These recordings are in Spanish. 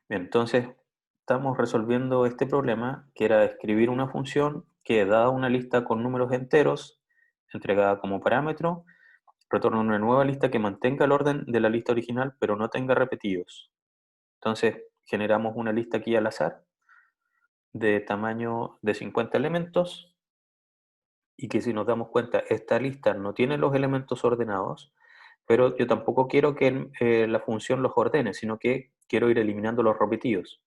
Bien, entonces estamos resolviendo este problema que era escribir una función que, dada una lista con números enteros, entregada como parámetro, retorna una nueva lista que mantenga el orden de la lista original, pero no tenga repetidos. Entonces generamos una lista aquí al azar de tamaño de 50 elementos y que, si nos damos cuenta, esta lista no tiene los elementos ordenados, pero yo tampoco quiero que la función los ordene, sino que quiero ir eliminando los repetidos.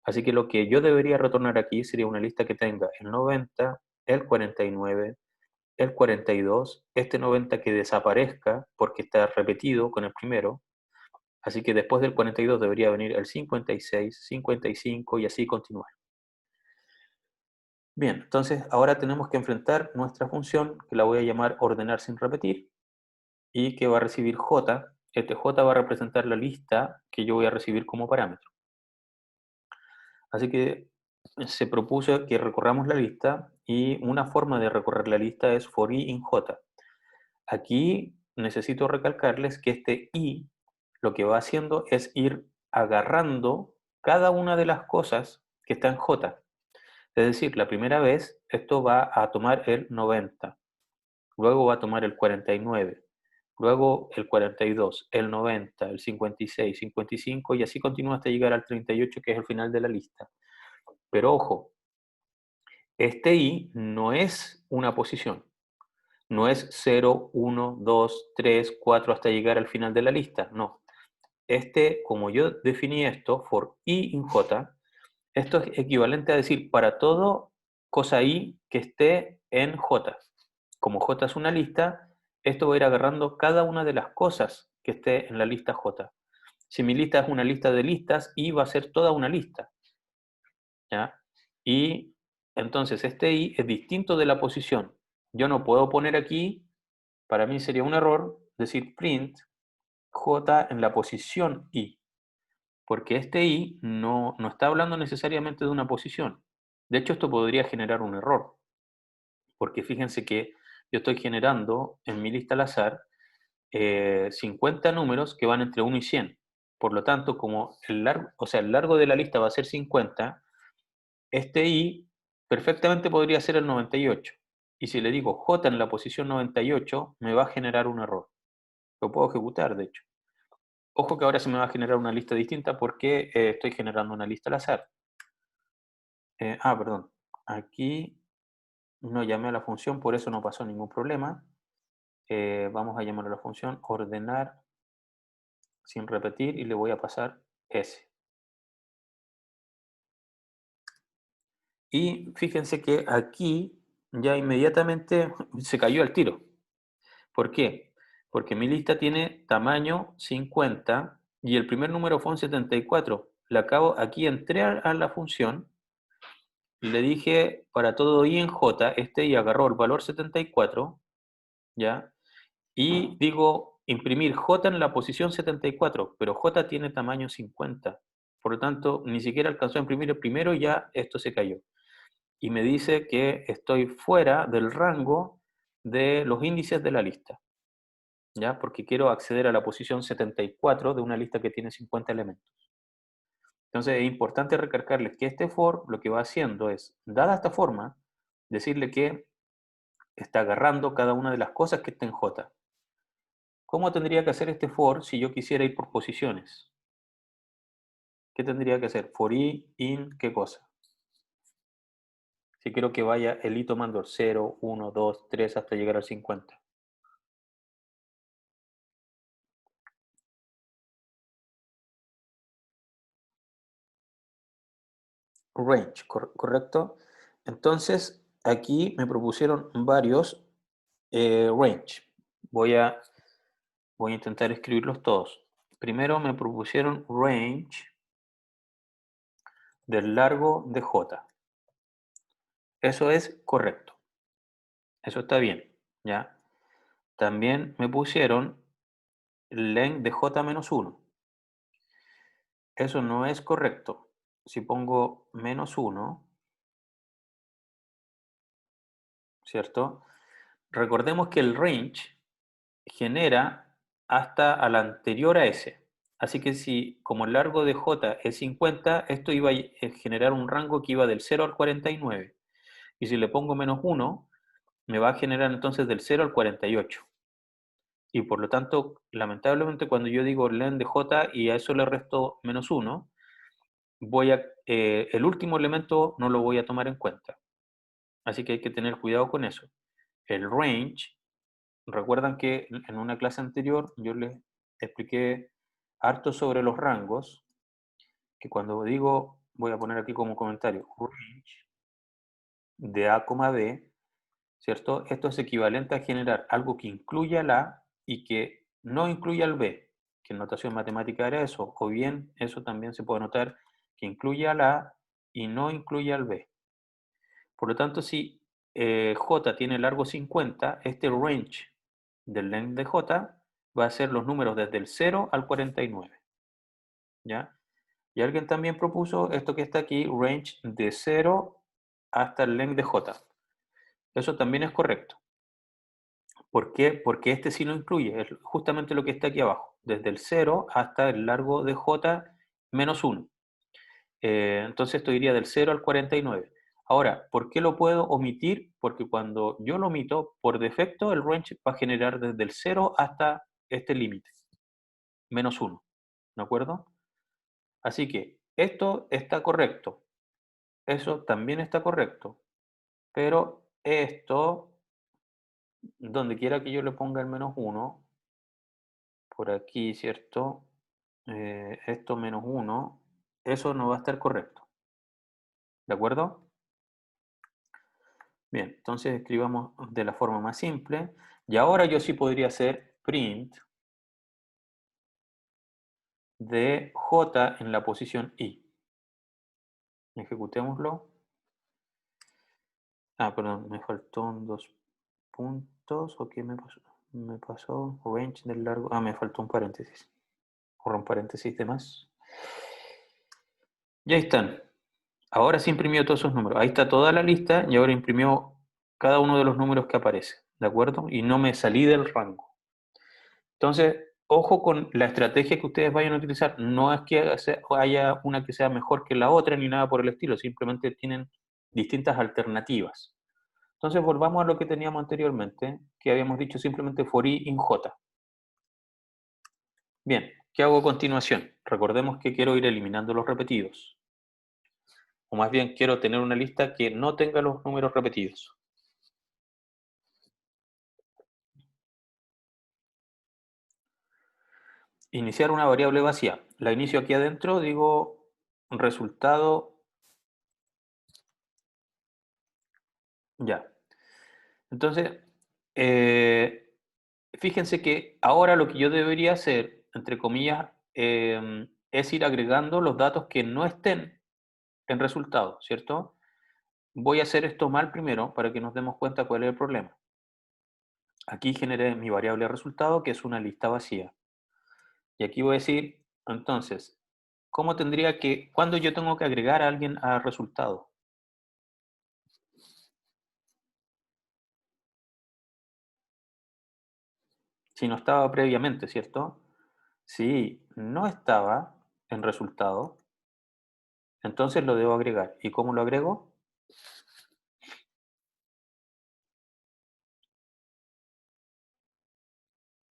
Así que lo que yo debería retornar aquí sería una lista que tenga el 90, el 49, el 42, este 90 que desaparezca porque está repetido con el primero. Así que después del 42 debería venir el 56, 55 y así continuar. Bien, entonces ahora tenemos que enfrentar nuestra función, que la voy a llamar ordenar sin repetir, y que va a recibir j. Este j va a representar la lista que yo voy a recibir como parámetro. Así que se propuso que recorramos la lista, y una forma de recorrer la lista es for i in j. Aquí necesito recalcarles que este i lo que va haciendo es ir agarrando cada una de las cosas que está en j. Es decir, la primera vez esto va a tomar el 90, luego va a tomar el 49, luego el 42, el 90, el 56, 55 y así continúa hasta llegar al 38, que es el final de la lista. Pero ojo, este i no es una posición, no es 0, 1, 2, 3, 4 hasta llegar al final de la lista, no. Como yo definí esto, for i in j, esto es equivalente a decir para todo cosa i que esté en j. Como j es una lista, esto va a ir agarrando cada una de las cosas que esté en la lista j. Si mi lista es una lista de listas, i va a ser toda una lista, ¿ya? Y entonces este i es distinto de la posición. Yo no puedo poner aquí, para mí sería un error decir print j en la posición i, porque este i no está hablando necesariamente de una posición. De hecho, esto podría generar un error, porque fíjense que yo estoy generando en mi lista al azar 50 números que van entre 1 y 100. Por lo tanto, como el largo de la lista va a ser 50, este i perfectamente podría ser el 98. Y si le digo j en la posición 98, me va a generar un error. Lo puedo ejecutar, de hecho. Ojo que ahora se me va a generar una lista distinta porque estoy generando una lista al azar. Perdón. Aquí no llamé a la función, por eso no pasó ningún problema. Vamos a llamar a la función ordenar sin repetir y le voy a pasar S. Y fíjense que aquí ya inmediatamente se cayó el tiro. ¿Por qué? Porque mi lista tiene tamaño 50 y el primer número fue un 74. Aquí entré a la función y le dije para todo i en j, este i agarró el valor 74, ¿ya? Y digo imprimir j en la posición 74, pero j tiene tamaño 50. Por lo tanto, ni siquiera alcanzó a imprimir el primero y ya esto se cayó. Y me dice que estoy fuera del rango de los índices de la lista, ¿ya? Porque quiero acceder a la posición 74 de una lista que tiene 50 elementos. Entonces es importante recalcarles que este for lo que va haciendo es, dada esta forma, decirle que está agarrando cada una de las cosas que está en J. ¿Cómo tendría que hacer este for si yo quisiera ir por posiciones? ¿Qué tendría que hacer? For i in ¿qué cosa? Si quiero que vaya el i tomando el 0, 1, 2, 3 hasta llegar al 50. Range, ¿correcto? Entonces, aquí me propusieron varios range. Voy a, voy a intentar escribirlos todos. Primero me propusieron range del largo de J. Eso es correcto. Eso está bien, ¿ya? También me pusieron length de J menos 1. Eso no es correcto. Si pongo menos 1, ¿cierto? Recordemos que el range genera hasta a la anterior a S. Así que si como el largo de j es 50, esto iba a generar un rango que iba del 0 al 49. Y si le pongo menos 1, me va a generar entonces del 0 al 48. Y por lo tanto, lamentablemente, cuando yo digo len de j y a eso le resto menos 1, el último elemento no lo voy a tomar en cuenta. Así que hay que tener cuidado con eso. El range, recuerdan que en una clase anterior yo les expliqué harto sobre los rangos, que cuando digo, voy a poner aquí como comentario, range de A, B, ¿cierto? Esto es equivalente a generar algo que incluya el A y que no incluya el B, que en notación matemática era eso, o bien eso también se puede notar que incluya el A y no incluya el B. Por lo tanto, si J tiene largo 50, este range del length de J va a ser los números desde el 0 al 49. ¿Ya? Y alguien también propuso esto que está aquí, range de 0 hasta el length de J. Eso también es correcto. ¿Por qué? Porque este sí lo incluye, es justamente lo que está aquí abajo, desde el 0 hasta el largo de J menos 1. Entonces esto iría del 0 al 49. Ahora, ¿por qué lo puedo omitir? Porque cuando yo lo omito, por defecto el range va a generar desde el 0 hasta este límite, menos 1. ¿De acuerdo? Así que esto está correcto, eso también está correcto, pero esto, donde quiera que yo le ponga el menos 1, por aquí, ¿cierto? Esto menos 1, eso no va a estar correcto. ¿De acuerdo? Bien, entonces escribamos de la forma más simple. Y ahora yo sí podría hacer print de j en la posición i. Ejecutémoslo. Ah, perdón, me faltó dos puntos. ¿O qué me pasó? Me pasó range del largo. Ah, me faltó un paréntesis. Corro un paréntesis de más. Y ahí están. Ahora sí imprimió todos esos números. Ahí está toda la lista y ahora imprimió cada uno de los números que aparece. ¿De acuerdo? Y no me salí del rango. Entonces, ojo con la estrategia que ustedes vayan a utilizar. No es que haya una que sea mejor que la otra ni nada por el estilo, simplemente tienen distintas alternativas. Entonces, volvamos a lo que teníamos anteriormente, que habíamos dicho simplemente for i in j. Bien, ¿qué hago a continuación? Recordemos que quiero ir eliminando los repetidos. O más bien, quiero tener una lista que no tenga los números repetidos. Iniciar una variable vacía. La inicio aquí adentro, digo resultado. Ya. Entonces, eh, fíjense que ahora lo que yo debería hacer, entre comillas, es ir agregando los datos que no estén en resultado, ¿cierto? Voy a hacer esto mal primero para que nos demos cuenta cuál es el problema. Aquí generé mi variable resultado, que es una lista vacía. Y aquí voy a decir, entonces, ¿cuándo yo tengo que agregar a alguien a resultado? Si no estaba previamente, ¿cierto? Si no estaba en resultado, entonces lo debo agregar. ¿Y cómo lo agrego?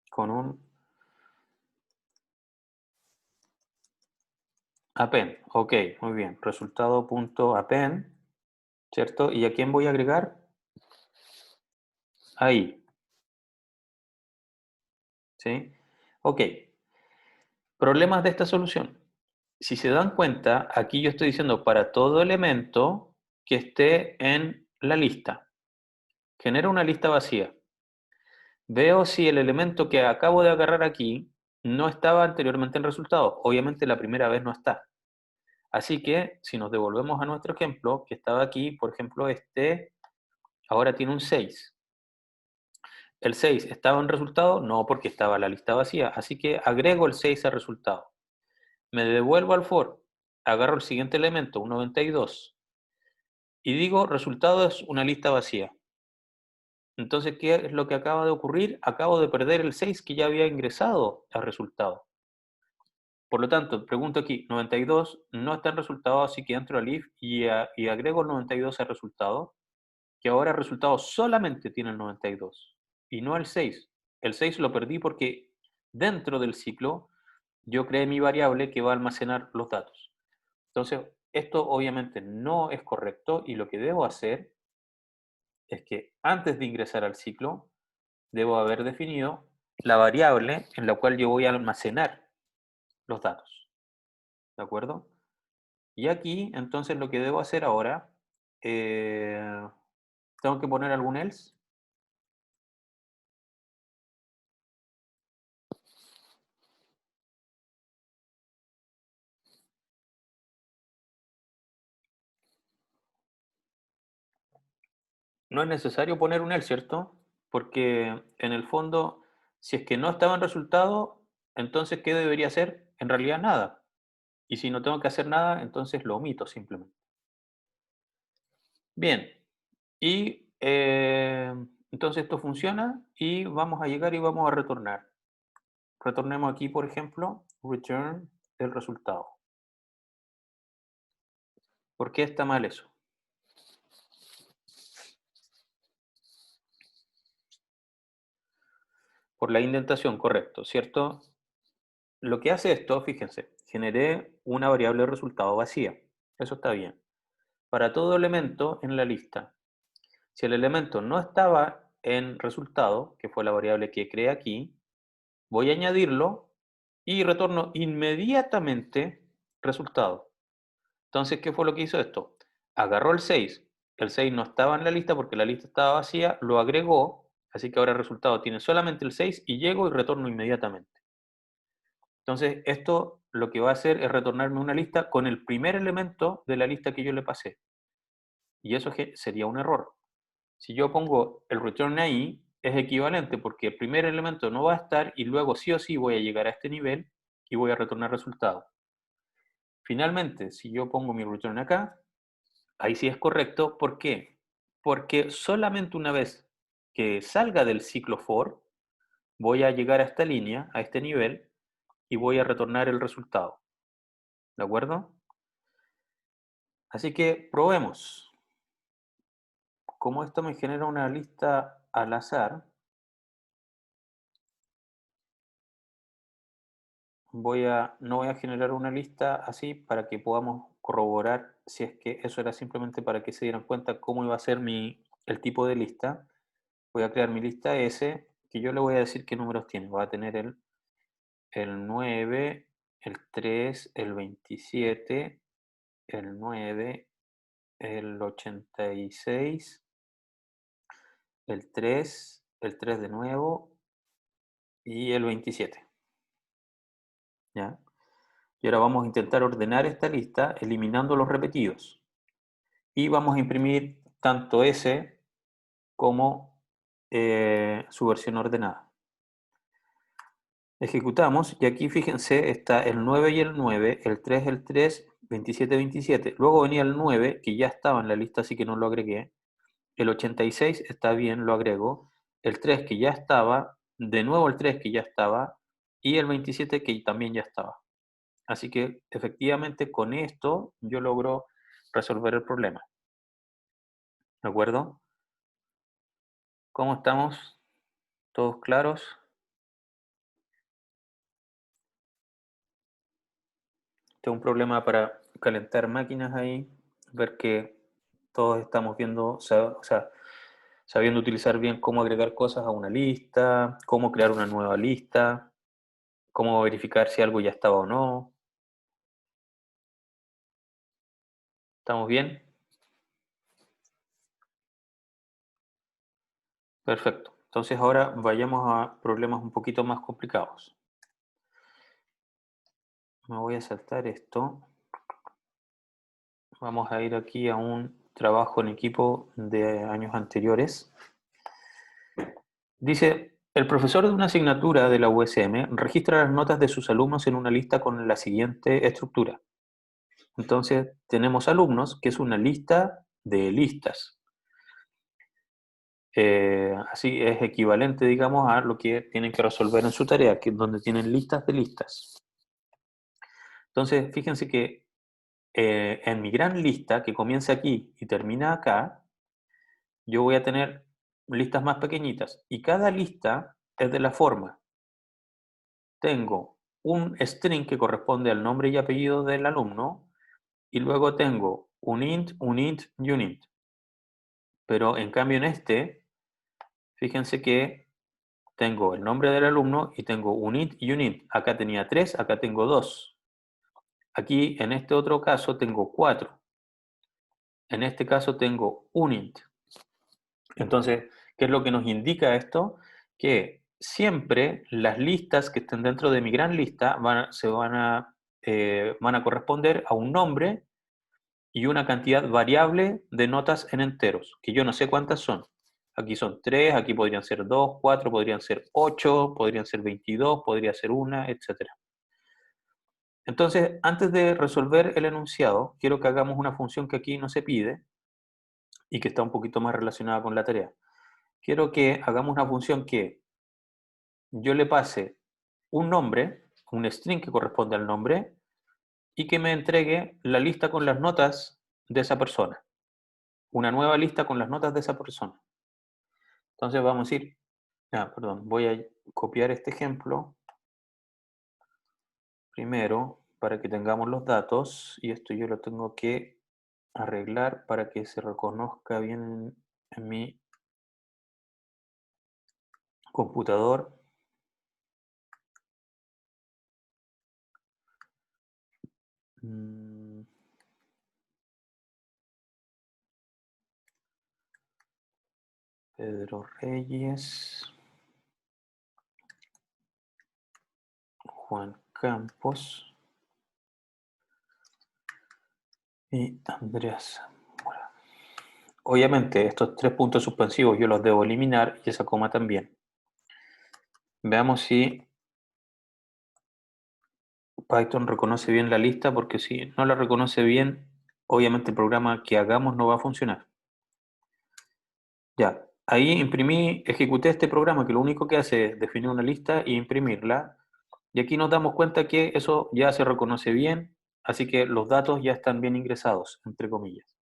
Con un append. Ok, muy bien. Resultado.append, ¿cierto? ¿Y a quién voy a agregar? Ahí. ¿Sí? Ok. Problemas de esta solución. Si se dan cuenta, aquí yo estoy diciendo para todo elemento que esté en la lista. Genera una lista vacía. Veo si el elemento que acabo de agarrar aquí no estaba anteriormente en resultado. Obviamente la primera vez no está. Así que si nos devolvemos a nuestro ejemplo, que estaba aquí, por ejemplo, este ahora tiene un 6. ¿El 6 estaba en resultado? No, porque estaba la lista vacía. Así que agrego el 6 al resultado. Me devuelvo al for, agarro el siguiente elemento, un 92, y digo resultado es una lista vacía. Entonces, ¿qué es lo que acaba de ocurrir? Acabo de perder el 6 que ya había ingresado al resultado. Por lo tanto, pregunto aquí, 92 no está en resultado, así que entro al if y agrego el 92 al resultado, que ahora el resultado solamente tiene el 92 y no el 6. El 6 lo perdí porque dentro del ciclo yo creé mi variable que va a almacenar los datos. Entonces, esto obviamente no es correcto y lo que debo hacer es que antes de ingresar al ciclo, debo haber definido la variable en la cual yo voy a almacenar los datos. ¿De acuerdo? Y aquí, entonces, lo que debo hacer ahora, tengo que poner algún else. No es necesario poner un else, ¿cierto? Porque en el fondo, si es que no estaba en resultado, entonces, ¿qué debería hacer? En realidad nada. Y si no tengo que hacer nada, entonces lo omito simplemente. Bien, y entonces esto funciona y vamos a llegar y vamos a retornar. Retornemos aquí, por ejemplo, return el resultado. ¿Por qué está mal eso? Por la indentación, correcto, ¿cierto? Lo que hace esto, fíjense, generé una variable de resultado vacía. Eso está bien. Para todo elemento en la lista, si el elemento no estaba en resultado, que fue la variable que creé aquí, voy a añadirlo y retorno inmediatamente resultado. Entonces, ¿qué fue lo que hizo esto? Agarró el 6 no estaba en la lista porque la lista estaba vacía, lo agregó, así que ahora el resultado tiene solamente el 6 y llego y retorno inmediatamente. Entonces, esto lo que va a hacer es retornarme una lista con el primer elemento de la lista que yo le pasé. Y eso sería un error. Si yo pongo el return ahí, es equivalente porque el primer elemento no va a estar y luego sí o sí voy a llegar a este nivel y voy a retornar resultado. Finalmente, si yo pongo mi return acá, ahí sí es correcto. ¿Por qué? Porque solamente una vez que salga del ciclo for, voy a llegar a esta línea, a este nivel, y voy a retornar el resultado. ¿De acuerdo? Así que probemos. Como esto me genera una lista al azar, no voy a generar una lista así para que podamos corroborar si es que eso era simplemente para que se dieran cuenta cómo iba a ser el tipo de lista. Voy a crear mi lista S, que yo le voy a decir qué números tiene. Va a tener el 9, el 3, el 27, el 9, el 86, el 3 de nuevo y el 27. ¿Ya? Y ahora vamos a intentar ordenar esta lista eliminando los repetidos. Y vamos a imprimir tanto S como su versión ordenada. Ejecutamos y aquí fíjense está el 9 y el 9, el 3, 27, 27. Luego venía el 9 que ya estaba en la lista así que no lo agregué. El 86 está bien, lo agrego. El 3 que ya estaba, de nuevo el 3 que ya estaba y el 27 que también ya estaba. Así que efectivamente con esto yo logro resolver el problema. ¿De acuerdo? ¿Cómo estamos? ¿Todos claros? Tengo un problema para calentar máquinas ahí, ver que todos estamos viendo, o sea, sabiendo utilizar bien cómo agregar cosas a una lista, cómo crear una nueva lista, cómo verificar si algo ya estaba o no. ¿Estamos bien? Perfecto. Entonces ahora vayamos a problemas un poquito más complicados. Me voy a saltar esto. Vamos a ir aquí a un trabajo en equipo de años anteriores. Dice, el profesor de una asignatura de la USM registra las notas de sus alumnos en una lista con la siguiente estructura. Entonces, tenemos alumnos, que es una lista de listas. Así es equivalente, digamos, a lo que tienen que resolver en su tarea, que donde tienen listas de listas. Entonces, fíjense que en mi gran lista, que comienza aquí y termina acá, yo voy a tener listas más pequeñitas. Y cada lista es de la forma. Tengo un string que corresponde al nombre y apellido del alumno, y luego tengo un int, un int y un int. Pero en cambio en este, fíjense que tengo el nombre del alumno y tengo un int y un int. Acá tenía 3, acá tengo 2. Aquí en este otro caso tengo 4. En este caso tengo un int. Entonces, ¿qué es lo que nos indica esto? Que siempre las listas que estén dentro de mi gran lista van a corresponder a un nombre y una cantidad variable de notas en enteros, que yo no sé cuántas son. Aquí son 3, aquí podrían ser 2, 4, podrían ser 8, podrían ser 22, podría ser 1, etc. Entonces, antes de resolver el enunciado, quiero que hagamos una función que aquí no se pide y que está un poquito más relacionada con la tarea. Quiero que hagamos una función que yo le pase un nombre, un string que corresponde al nombre, y que me entregue la lista con las notas de esa persona. Una nueva lista con las notas de esa persona. Entonces vamos a ir, perdón, voy a copiar este ejemplo primero para que tengamos los datos, y esto yo lo tengo que arreglar para que se reconozca bien en mi computador. Pedro Reyes, Juan Campos y Andreas Zamora. Obviamente estos 3 puntos suspensivos yo los debo eliminar y esa coma también. Veamos si Python reconoce bien la lista, porque si no la reconoce bien, obviamente el programa que hagamos no va a funcionar. Ya, ahí imprimí, ejecuté este programa que lo único que hace es definir una lista e imprimirla. Y aquí nos damos cuenta que eso ya se reconoce bien, así que los datos ya están bien ingresados, entre comillas.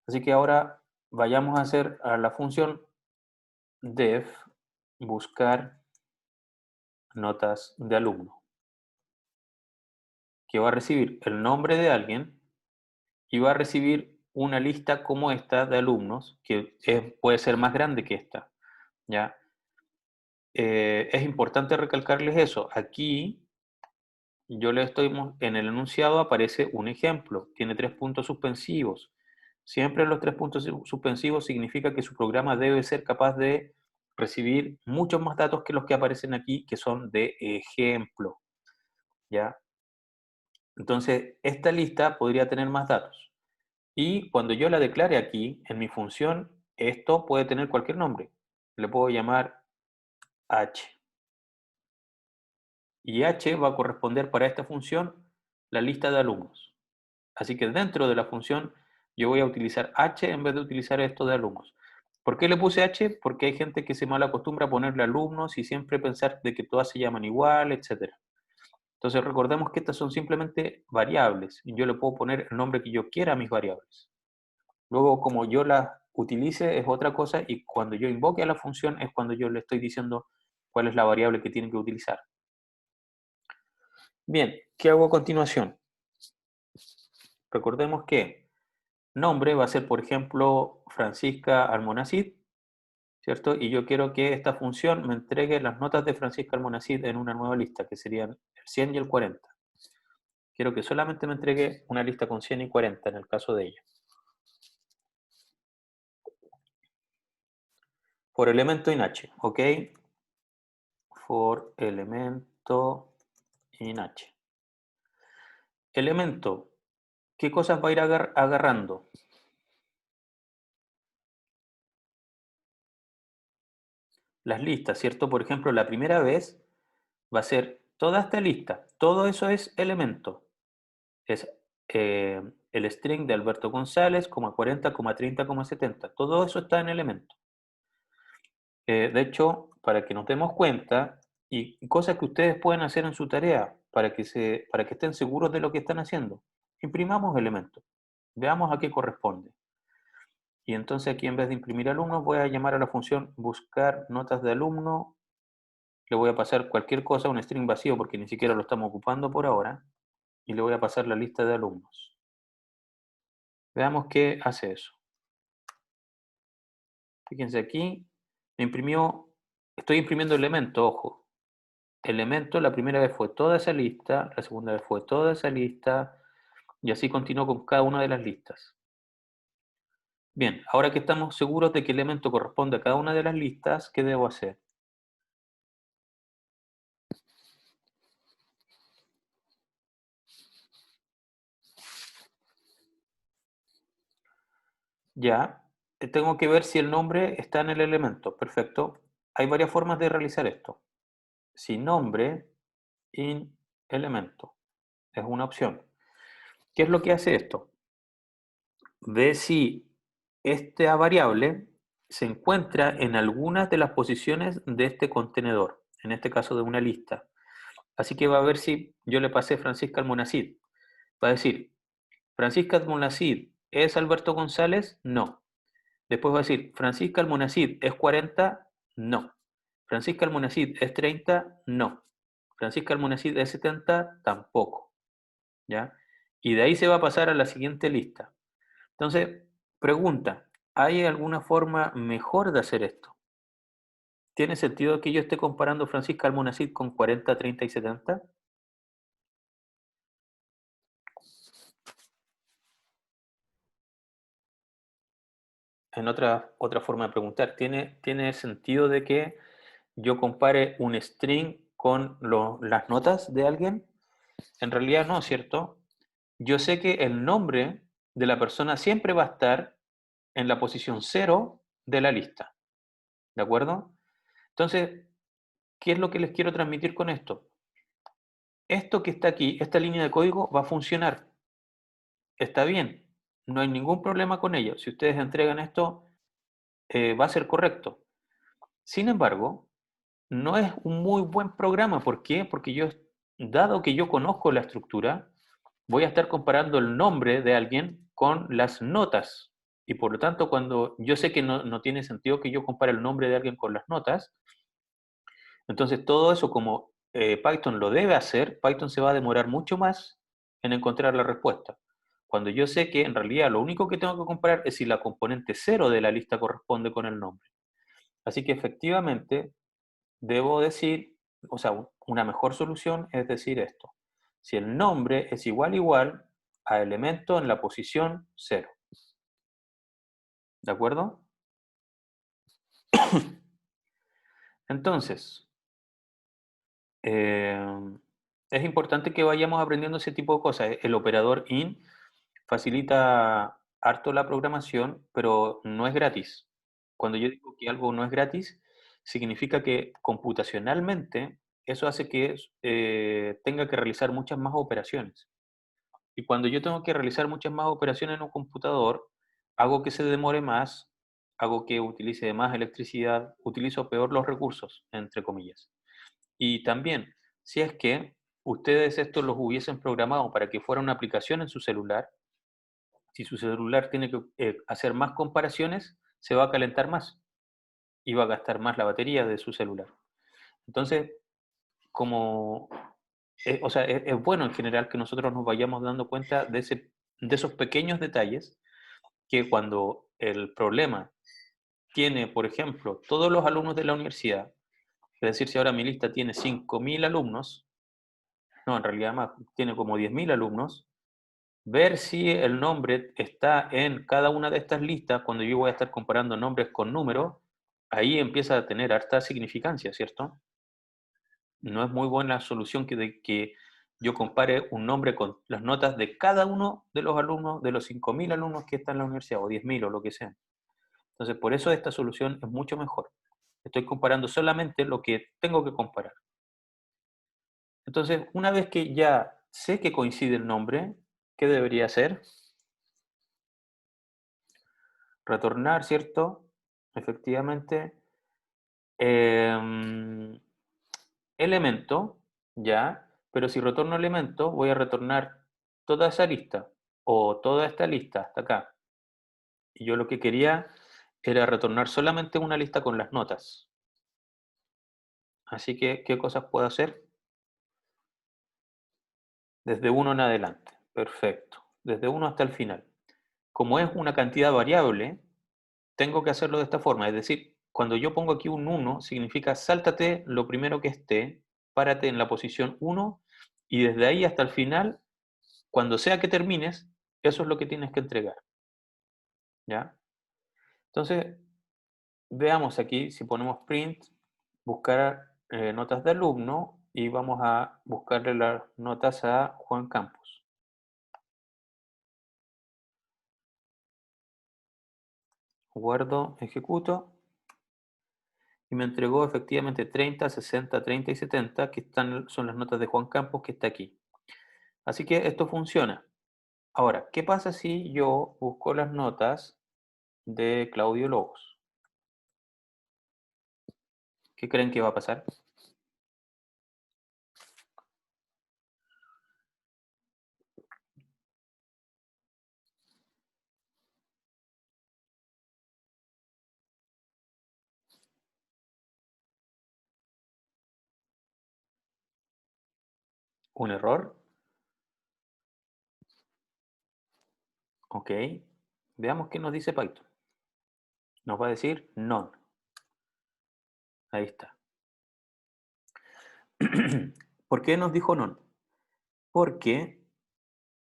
Así que ahora vayamos a hacer a la función def buscar notas de alumno, que va a recibir el nombre de alguien y va a recibir una lista como esta de alumnos, que puede ser más grande que esta, ¿ya? Es importante recalcarles eso. Aquí yo le estoy, en el enunciado aparece un ejemplo, tiene 3 puntos suspensivos. Siempre los 3 puntos suspensivos significa que su programa debe ser capaz de recibir muchos más datos que los que aparecen aquí, que son de ejemplo, ¿ya? Entonces, esta lista podría tener más datos. Y cuando yo la declare aquí, en mi función, esto puede tener cualquier nombre. Le puedo llamar h. Y h va a corresponder para esta función la lista de alumnos. Así que dentro de la función yo voy a utilizar h en vez de utilizar esto de alumnos. ¿Por qué le puse h? Porque hay gente que se mal acostumbra a ponerle alumnos y siempre pensar de que todas se llaman igual, etc. Entonces recordemos que estas son simplemente variables y yo le puedo poner el nombre que yo quiera a mis variables. Luego, como yo las utilice es otra cosa, y cuando yo invoque a la función es cuando yo le estoy diciendo cuál es la variable que tiene que utilizar. Bien, ¿qué hago a continuación? Recordemos que nombre va a ser, por ejemplo, Francisca Almonacid, ¿cierto? Y yo quiero que esta función me entregue las notas de Francisca Almonacid en una nueva lista, que serían el 100 y el 40. Quiero que solamente me entregue una lista con 100 y 40 en el caso de ella. For elemento in H, ¿ok? For elemento in H. Elemento, ¿qué cosas va a ir agarrando? Las listas, ¿cierto? Por ejemplo, la primera vez va a ser toda esta lista. Todo eso es elemento. Es el string de Alberto González, 40, 30, 70. Todo eso está en elemento. De hecho, para que nos demos cuenta, y cosas que ustedes pueden hacer en su tarea, para que estén seguros de lo que están haciendo. Imprimamos elementos, veamos a qué corresponde. Y entonces aquí en vez de imprimir alumnos voy a llamar a la función buscar notas de alumno, le voy a pasar cualquier cosa, un string vacío porque ni siquiera lo estamos ocupando por ahora, y le voy a pasar la lista de alumnos. Veamos qué hace eso. Fíjense aquí, me imprimió, estoy imprimiendo elemento, ojo. Elemento, la primera vez fue toda esa lista, la segunda vez fue toda esa lista, y así continuó con cada una de las listas. Bien, ahora que estamos seguros de que elemento corresponde a cada una de las listas, ¿qué debo hacer? Ya, tengo que ver si el nombre está en el elemento. Perfecto. Hay varias formas de realizar esto. Si nombre in elemento es una opción. ¿Qué es lo que hace esto? Ve si esta variable se encuentra en algunas de las posiciones de este contenedor, en este caso de una lista. Así que va a ver si yo le pasé Francisca Almonacid. Va a decir, ¿Francisca Almonacid es Alberto González? No. Después va a decir, ¿Francisca Almonacid es 40? No. ¿Francisca Almonacid es 30? No. ¿Francisca Almonacid es 70? Tampoco. ¿Ya? Y de ahí se va a pasar a la siguiente lista. Entonces, pregunta, ¿hay alguna forma mejor de hacer esto? ¿Tiene sentido que yo esté comparando Francisca Almonacid con 40, 30 y 70? En otra forma de preguntar, ¿tiene sentido de que yo compare un string con las notas de alguien? En realidad no, ¿cierto? Yo sé que el nombre de la persona siempre va a estar en la posición cero de la lista, ¿de acuerdo? Entonces, ¿qué es lo que les quiero transmitir con esto? Esto que está aquí, esta línea de código va a funcionar, está bien, no hay ningún problema con ello. Si ustedes entregan esto, va a ser correcto. Sin embargo, no es un muy buen programa. ¿Por qué? Porque yo, dado que yo conozco la estructura, voy a estar comparando el nombre de alguien con las notas. Y por lo tanto, cuando yo sé que no tiene sentido que yo compare el nombre de alguien con las notas, entonces todo eso como Python lo debe hacer, Python se va a demorar mucho más en encontrar la respuesta. Cuando yo sé que en realidad lo único que tengo que comparar es si la componente cero de la lista corresponde con el nombre. Así que efectivamente debo decir, o sea, una mejor solución es decir esto. Si el nombre es igual a elemento en la posición cero. ¿De acuerdo? Entonces, eh, es importante que vayamos aprendiendo ese tipo de cosas. El operador in facilita harto la programación, pero no es gratis. Cuando yo digo que algo no es gratis, significa que computacionalmente eso hace que tenga que realizar muchas más operaciones. Y cuando yo tengo que realizar muchas más operaciones en un computador, hago que se demore más, hago que utilice más electricidad, utilizo peor los recursos, entre comillas. Y también, si es que ustedes estos los hubiesen programado para que fuera una aplicación en su celular, si su celular tiene que hacer más comparaciones, se va a calentar más y va a gastar más la batería de su celular. Entonces, como, o sea, es bueno en general que nosotros nos vayamos dando cuenta de esos pequeños detalles que cuando el problema tiene, por ejemplo, todos los alumnos de la universidad, es decir, si ahora mi lista tiene 5.000 alumnos, no, en realidad más, tiene como 10.000 alumnos, ver si el nombre está en cada una de estas listas, cuando yo voy a estar comparando nombres con números, ahí empieza a tener harta significancia, ¿cierto? No es muy buena solución que yo compare un nombre con las notas de cada uno de los alumnos, de los 5.000 alumnos que están en la universidad, o 10.000 o lo que sea. Entonces, por eso esta solución es mucho mejor. Estoy comparando solamente lo que tengo que comparar. Entonces, una vez que ya sé que coincide el nombre, ¿qué debería hacer? Retornar, ¿cierto? Efectivamente. Em, elemento, ¿ya? Pero si retorno elemento, voy a retornar toda esa lista o toda esta lista hasta acá. Y yo lo que quería era retornar solamente una lista con las notas. Así que, ¿qué cosas puedo hacer? Desde uno en adelante. Perfecto. Desde uno hasta el final. Como es una cantidad variable, tengo que hacerlo de esta forma. Es decir, cuando yo pongo aquí un uno, significa sáltate lo primero que esté, párate en la posición uno y desde ahí hasta el final, cuando sea que termines, eso es lo que tienes que entregar. ¿Ya? Entonces, veamos aquí, si ponemos print, buscar notas de alumno y vamos a buscarle las notas a Juan Campos. Guardo, ejecuto y me entregó efectivamente 30, 60, 30 y 70, que son las notas de Juan Campos que está aquí. Así que esto funciona. Ahora, ¿qué pasa si yo busco las notas de Claudio Lobos? ¿Qué creen que va a pasar? ¿Un error? Ok. Veamos qué nos dice Python. Nos va a decir none. Ahí está. ¿Por qué nos dijo none? Porque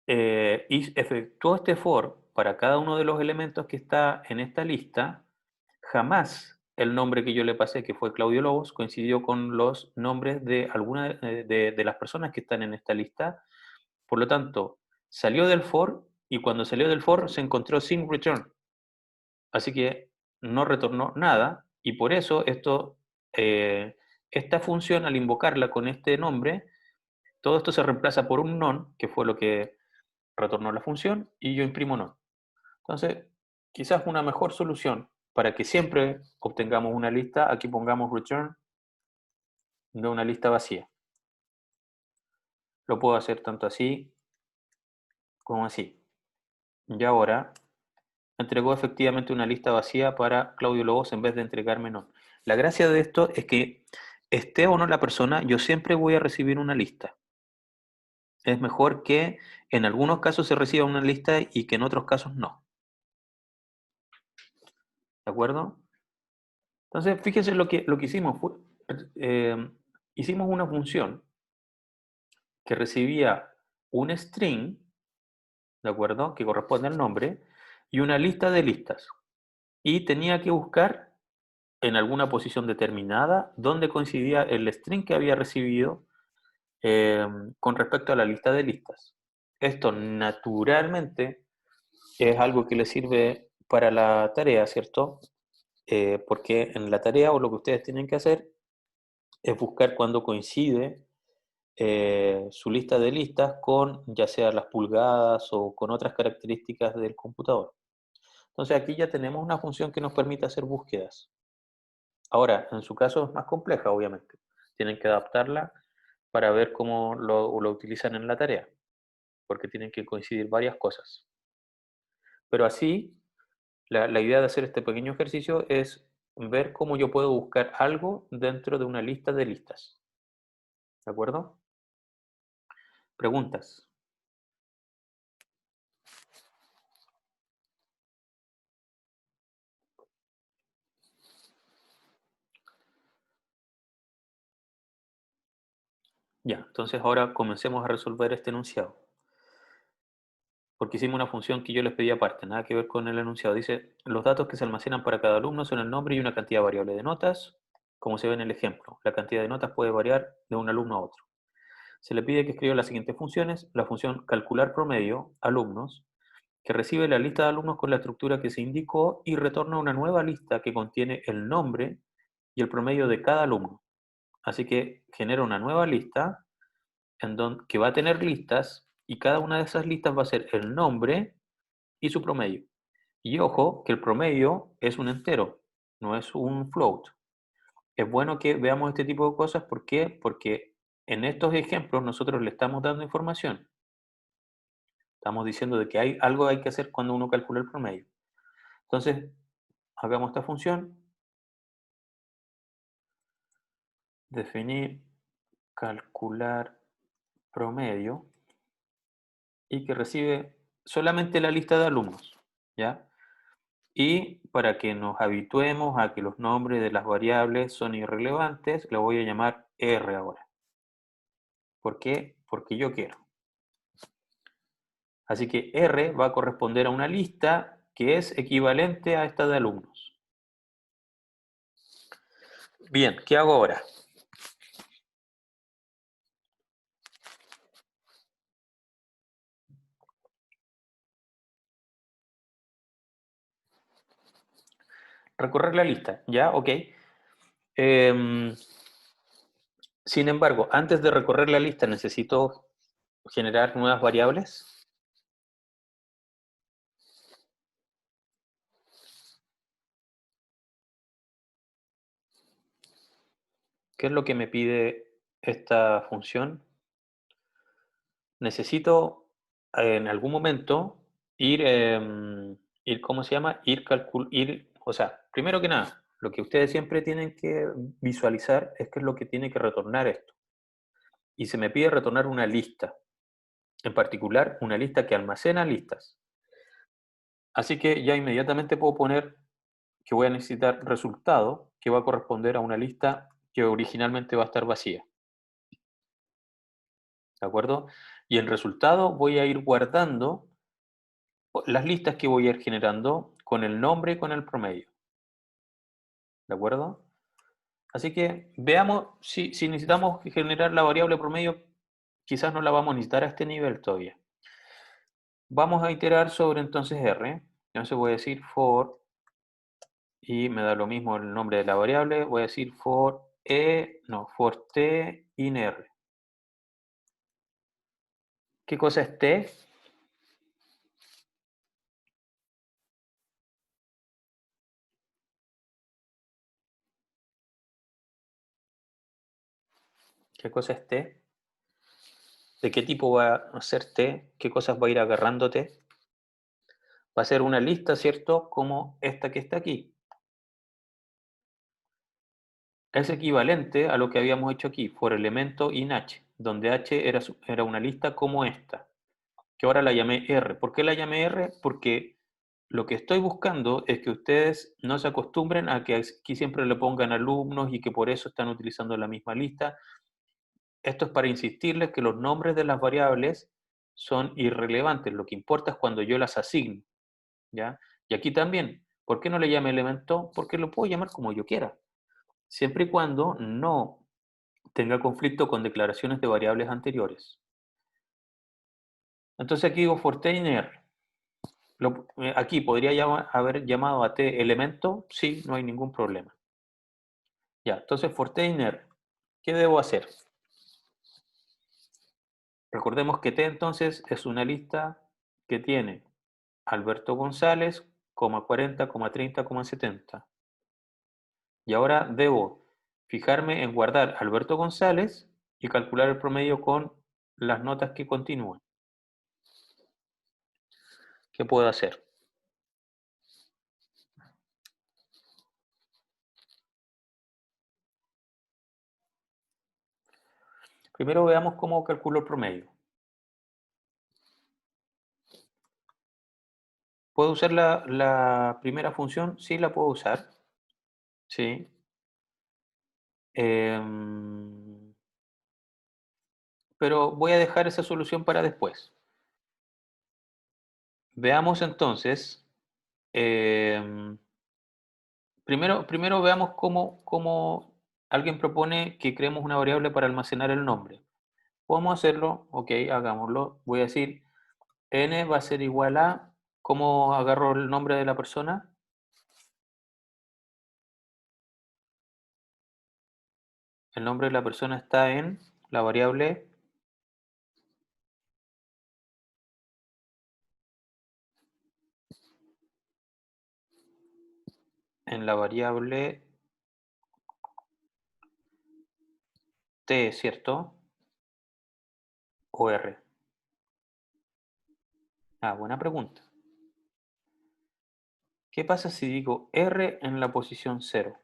efectuó este for para cada uno de los elementos que está en esta lista. Jamás el nombre que yo le pasé, que fue Claudio Lobos, coincidió con los nombres de alguna de las personas que están en esta lista. Por lo tanto, salió del for y cuando salió del for se encontró sin return. Así que no retornó nada y por eso esta función, al invocarla con este nombre, todo esto se reemplaza por un none, que fue lo que retornó la función, y yo imprimo none. Entonces, quizás una mejor solución para que siempre obtengamos una lista, aquí pongamos return de una lista vacía. Lo puedo hacer tanto así como así. Y ahora entregó efectivamente una lista vacía para Claudio Lobos en vez de entregarme no. La gracia de esto es que esté o no la persona, yo siempre voy a recibir una lista. Es mejor que en algunos casos se reciba una lista y que en otros casos no. ¿De acuerdo? Entonces, fíjense lo que hicimos. Eh, hicimos una función que recibía un string, ¿de acuerdo? Que corresponde al nombre, y una lista de listas. Y tenía que buscar en alguna posición determinada donde coincidía el string que había recibido eh, con respecto a la lista de listas. Esto naturalmente es algo que le sirve para la tarea, ¿cierto? Porque en la tarea o lo que ustedes tienen que hacer es buscar cuando coincide su lista de listas con ya sea las pulgadas o con otras características del computador. Entonces aquí ya tenemos una función que nos permite hacer búsquedas. Ahora, en su caso es más compleja, obviamente. Tienen que adaptarla para ver cómo lo utilizan en la tarea, porque tienen que coincidir varias cosas. Pero así, la idea de hacer este pequeño ejercicio es ver cómo yo puedo buscar algo dentro de una lista de listas. ¿De acuerdo? Preguntas. Ya, entonces ahora comencemos a resolver este enunciado. Porque hicimos una función que yo les pedí aparte, nada que ver con el enunciado. Dice, los datos que se almacenan para cada alumno son el nombre y una cantidad variable de notas, como se ve en el ejemplo. La cantidad de notas puede variar de un alumno a otro. Se le pide que escriba las siguientes funciones. La función calcular promedio, alumnos, que recibe la lista de alumnos con la estructura que se indicó y retorna una nueva lista que contiene el nombre y el promedio de cada alumno. Así que genera una nueva lista que va a tener listas y cada una de esas listas va a ser el nombre y su promedio. Y ojo que el promedio es un entero, no es un float. Es bueno que veamos este tipo de cosas. ¿Por qué? Porque en estos ejemplos nosotros le estamos dando información. Estamos diciendo de que algo hay que hacer cuando uno calcula el promedio. Entonces, hagamos esta función, definir, calcular promedio, y que recibe solamente la lista de alumnos, ¿ya? Y para que nos habituemos a que los nombres de las variables son irrelevantes, le voy a llamar R ahora. ¿Por qué? Porque yo quiero. Así que R va a corresponder a una lista que es equivalente a esta de alumnos. Bien, ¿qué hago ahora? Recorrer la lista, ¿ya? Ok. Em, Sin embargo, antes de recorrer la lista necesito generar nuevas variables. ¿Qué es lo que me pide esta función? Necesito en algún momento ¿cómo se llama? O sea, primero que nada, lo que ustedes siempre tienen que visualizar es qué es lo que tiene que retornar esto. Y se me pide retornar una lista, en particular una lista que almacena listas. Así que ya inmediatamente puedo poner que voy a necesitar resultado que va a corresponder a una lista que originalmente va a estar vacía. ¿De acuerdo? Y en resultado voy a ir guardando las listas que voy a ir generando con el nombre y con el promedio. ¿De acuerdo? Así que veamos si necesitamos generar la variable promedio, quizás no la vamos a necesitar a este nivel todavía. Vamos a iterar sobre entonces R. Entonces voy a decir for, y me da lo mismo el nombre de la variable, voy a decir for t in R. ¿Qué cosa es t? ¿Qué cosa es t? ¿De qué tipo va a ser t? ¿Qué cosas va a ir agarrando t? Va a ser una lista, ¿cierto? Como esta que está aquí. Es equivalente a lo que habíamos hecho aquí, for elemento in H, donde H era una lista como esta, que ahora la llamé R. ¿Por qué la llamé R? Porque lo que estoy buscando es que ustedes no se acostumbren a que aquí siempre le pongan alumnos y que por eso están utilizando la misma lista. Esto es para insistirles que los nombres de las variables son irrelevantes. Lo que importa es cuando yo las asigno, ¿ya? Y aquí también, ¿por qué no le llame elemento? Porque lo puedo llamar como yo quiera, siempre y cuando no tenga conflicto con declaraciones de variables anteriores. Entonces aquí digo for_t_in_r. Aquí podría haber llamado a t elemento, sí, no hay ningún problema. Ya, entonces for_t_in_r, ¿qué debo hacer? Recordemos que t entonces es una lista que tiene Alberto González, 40, 30, 70. Y ahora debo fijarme en guardar Alberto González y calcular el promedio con las notas que continúan. ¿Qué puedo hacer? Primero veamos cómo calculo el promedio. ¿Puedo usar la primera función? Sí, la puedo usar. Sí. Em, pero voy a dejar esa solución para después. Veamos entonces. em, primero veamos cómo alguien propone que creemos una variable para almacenar el nombre. ¿Podemos hacerlo? Ok, hagámoslo. Voy a decir n va a ser igual a, ¿cómo agarro el nombre de la persona? El nombre de la persona está en la variable, en la variable t, ¿cierto? o R? Ah, buena pregunta. ¿Qué pasa si digo R en la posición 0?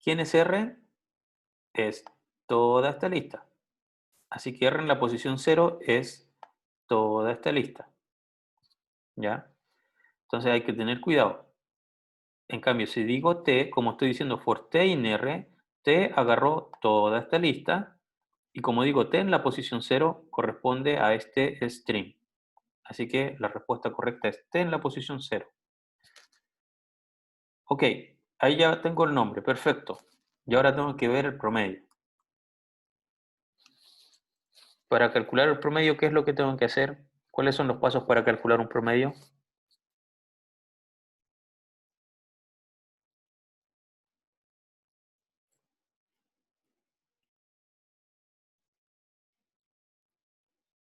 ¿Quién es R? Es toda esta lista. Así que R en la posición 0 es toda esta lista. ¿Ya? Entonces hay que tener cuidado. En cambio, si digo T, como estoy diciendo for T in R, T agarró toda esta lista y como digo T en la posición 0 corresponde a este string. Así que la respuesta correcta es T en la posición 0. Ok, ahí ya tengo el nombre, perfecto. Y ahora tengo que ver el promedio. Para calcular el promedio, ¿qué es lo que tengo que hacer? ¿Cuáles son los pasos para calcular un promedio?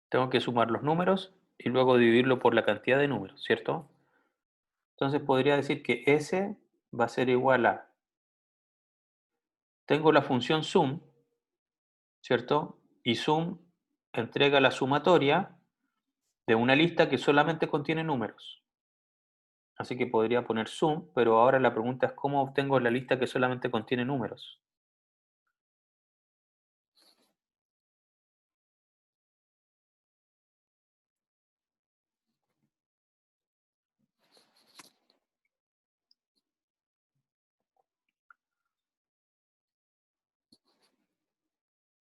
Tengo que sumar los números y luego dividirlo por la cantidad de números, ¿cierto? Entonces podría decir que S va a ser igual a, tengo la función sum, ¿cierto? Y sum entrega la sumatoria de una lista que solamente contiene números. Así que podría poner sum, pero ahora la pregunta es cómo obtengo la lista que solamente contiene números.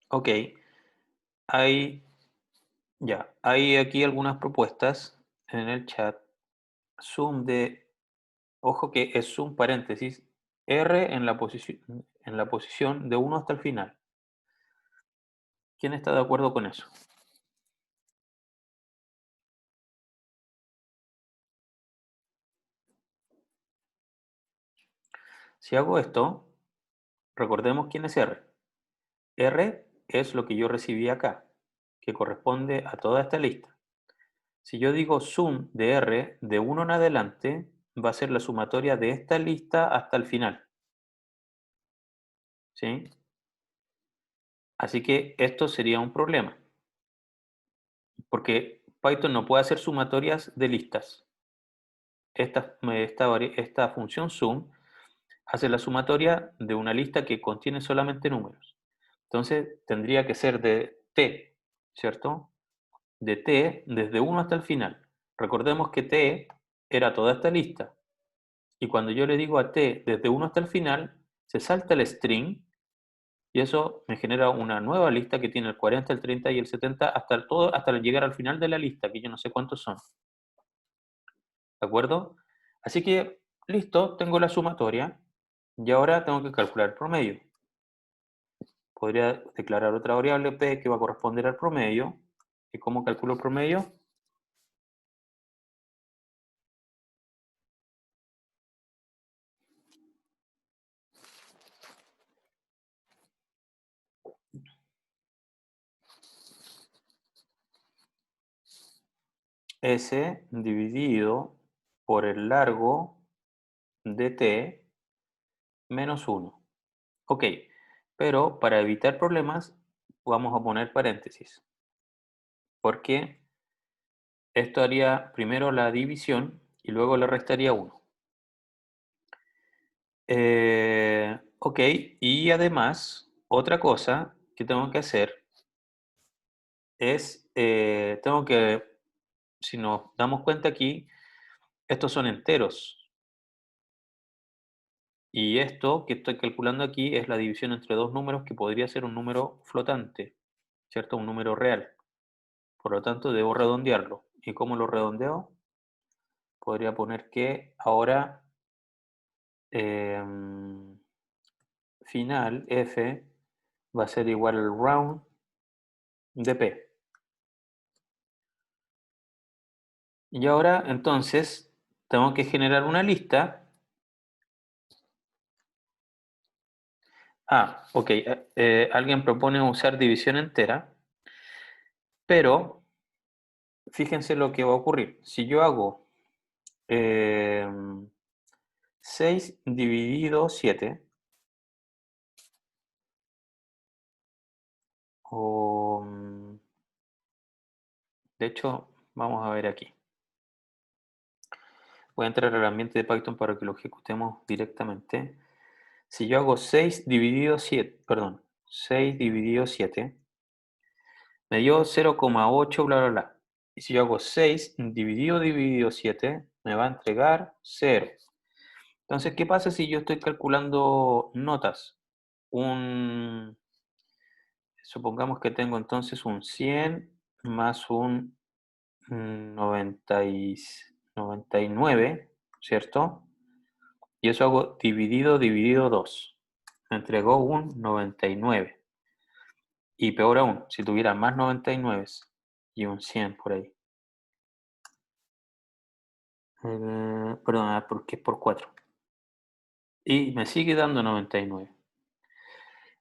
Ok, hay, hay aquí algunas propuestas en el chat. Sum de, ojo que es sum paréntesis, R en la posición de 1 hasta el final. ¿Quién está de acuerdo con eso? Si hago esto, recordemos quién es R. R es lo que yo recibí acá, que corresponde a toda esta lista. Si yo digo sum de R de 1 en adelante, va a ser la sumatoria de esta lista hasta el final. ¿Sí? Así que esto sería un problema, porque Python no puede hacer sumatorias de listas. Esta función sum hace la sumatoria de una lista que contiene solamente números. Entonces tendría que ser de t, ¿cierto? De t desde 1 hasta el final. Recordemos que t era toda esta lista. Y cuando yo le digo a t desde 1 hasta el final, se salta el string y eso me genera una nueva lista que tiene el 40, el 30 y el 70 hasta llegar al final de la lista, que yo no sé cuántos son. ¿De acuerdo? Así que, listo, tengo la sumatoria y ahora tengo que calcular el promedio. Podría declarar otra variable p que va a corresponder al promedio. ¿Y cómo calculo el promedio? S dividido por el largo de t menos 1. Ok, pero para evitar problemas vamos a poner paréntesis, porque esto haría primero la división y luego le restaría 1. Ok, y además, otra cosa que tengo que hacer es, si nos damos cuenta aquí, estos son enteros. Y esto que estoy calculando aquí es la división entre dos números que podría ser un número flotante, ¿cierto? Un número real. Por lo tanto, debo redondearlo. ¿Y cómo lo redondeo? Podría poner que ahora em, final f va a ser igual al round de p. Y ahora entonces tengo que generar una lista. Ah, ok. Alguien propone usar división entera, pero fíjense lo que va a ocurrir. Si yo hago 6 dividido 7, De hecho, vamos a ver aquí. Voy a entrar al ambiente de Python para que lo ejecutemos directamente. Si yo hago 6 dividido 7, perdón, 6 dividido 7, me dio 0,8, bla, bla, bla. Y si yo hago 6 dividido 7, me va a entregar 0. Entonces, ¿qué pasa si yo estoy calculando notas? Supongamos que tengo entonces un 100 más un 99, ¿cierto? Y eso hago dividido 2. Me entregó un 99. Y peor aún, si tuviera más 99 y un 100 por ahí. Perdón, porque es por 4. Y me sigue dando 99.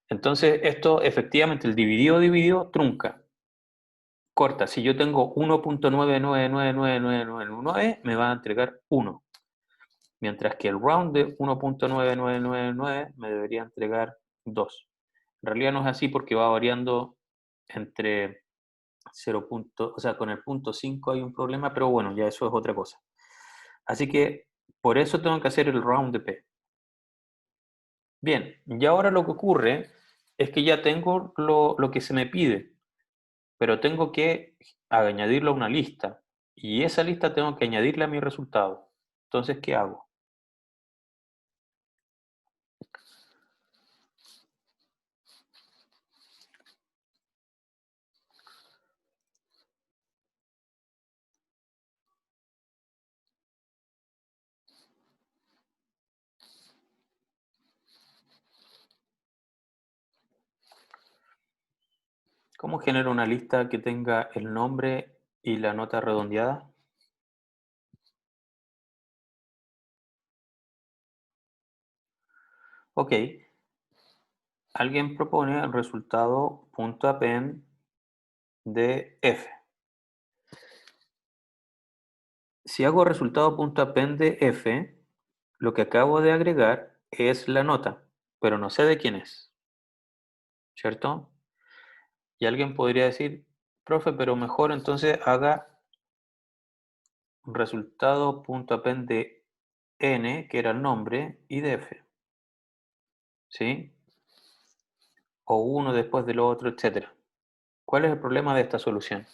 Entonces, esto efectivamente, el dividido trunca. Corta, si yo tengo 1.9999999, me va a entregar 1. Mientras que el round de 1.9999 me debería entregar 2. En realidad no es así porque va variando entre 0. O sea, con el punto 5 hay un problema, pero bueno, ya eso es otra cosa. Así que por eso tengo que hacer el round de P. Bien, y ahora lo que ocurre es que ya tengo lo que se me pide, pero tengo que añadirlo a una lista. Y esa lista tengo que añadirle a mi resultado. Entonces, ¿qué hago? ¿Cómo genero una lista que tenga el nombre y la nota redondeada? Ok, alguien propone el resultado .append de f. Si hago resultado.append de f, lo que acabo de agregar es la nota, pero no sé de quién es, ¿cierto? Y alguien podría decir, profe, pero mejor entonces haga resultado.append de n, que era el nombre, y de f, ¿sí? O uno después del otro, etcétera. ¿Cuál es el problema de esta solución?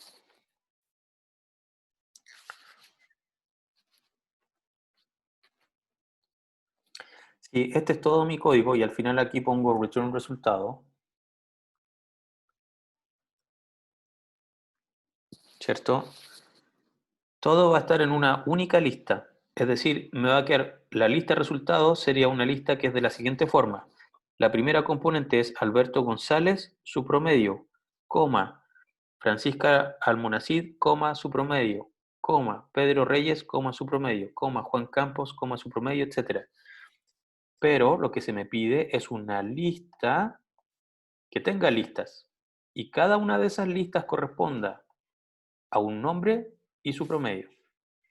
Si este es todo mi código y al final aquí pongo return resultado, ¿cierto? Todo va a estar en una única lista. Es decir, me va a quedar, la lista de resultados sería una lista que es de la siguiente forma. La primera componente es Alberto González, su promedio, coma, Francisca Almonacid, coma, su promedio, coma, Pedro Reyes, coma, su promedio, coma, Juan Campos, coma, su promedio, etc. Pero lo que se me pide es una lista que tenga listas y cada una de esas listas corresponda a un nombre y su promedio.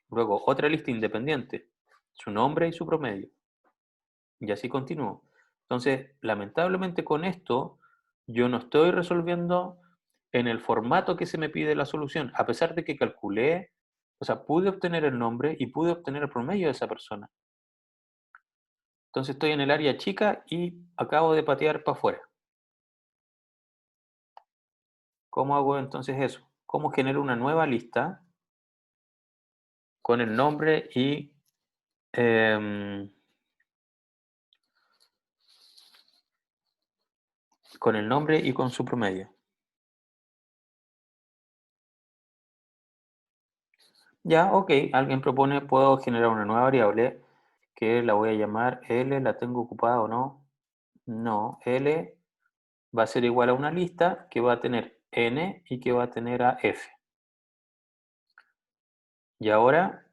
Luego otra lista independiente, su nombre y su promedio. Y así continúo. Entonces, lamentablemente con esto, yo no estoy resolviendo en el formato que se me pide la solución, a pesar de que calculé, o sea, pude obtener el nombre y pude obtener el promedio de esa persona. Entonces estoy en el área chica y acabo de patear para afuera. ¿Cómo hago entonces eso? ¿Cómo genero una nueva lista con el nombre y em, con el nombre y con su promedio? Ya, ok, alguien propone, puedo generar una nueva variable que la voy a llamar L, ¿la tengo ocupada o no? No, L va a ser igual a una lista que va a tener N y que va a tener a F. Y ahora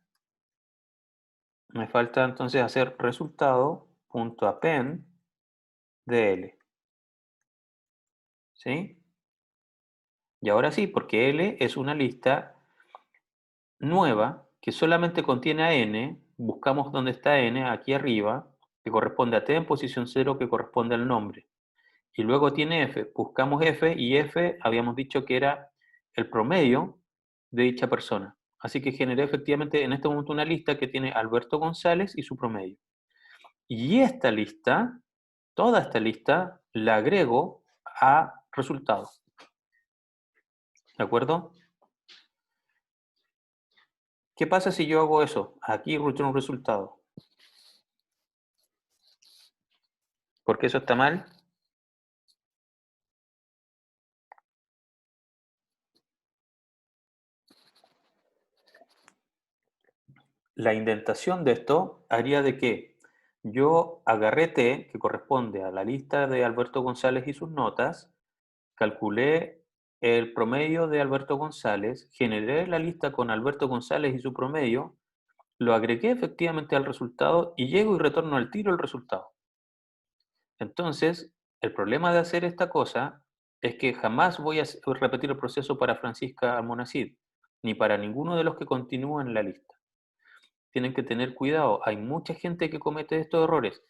me falta entonces hacer resultado.append de L, ¿sí? Y ahora sí, porque L es una lista nueva que solamente contiene a n, buscamos dónde está n, aquí arriba, que corresponde a t en posición 0, que corresponde al nombre. y luego tiene f. Buscamos f y f habíamos dicho que era el promedio de dicha persona. Así que generé efectivamente en este momento una lista que tiene Alberto González y su promedio. Y esta lista, toda esta lista, la agrego a resultados. ¿De acuerdo? ¿Qué pasa si yo hago eso? Aquí returno un resultado. ¿Por qué eso está mal? La indentación de esto haría de que yo agarré T, que corresponde a la lista de Alberto González y sus notas, calculé el promedio de Alberto González, generé la lista con Alberto González y su promedio, lo agregué efectivamente al resultado y llego y retorno al tiro el resultado. Entonces, el problema de hacer esta cosa es que jamás voy a repetir el proceso para Francisca Almonacid, ni para ninguno de los que continúan en la lista. Tienen que tener cuidado, hay mucha gente que comete estos errores.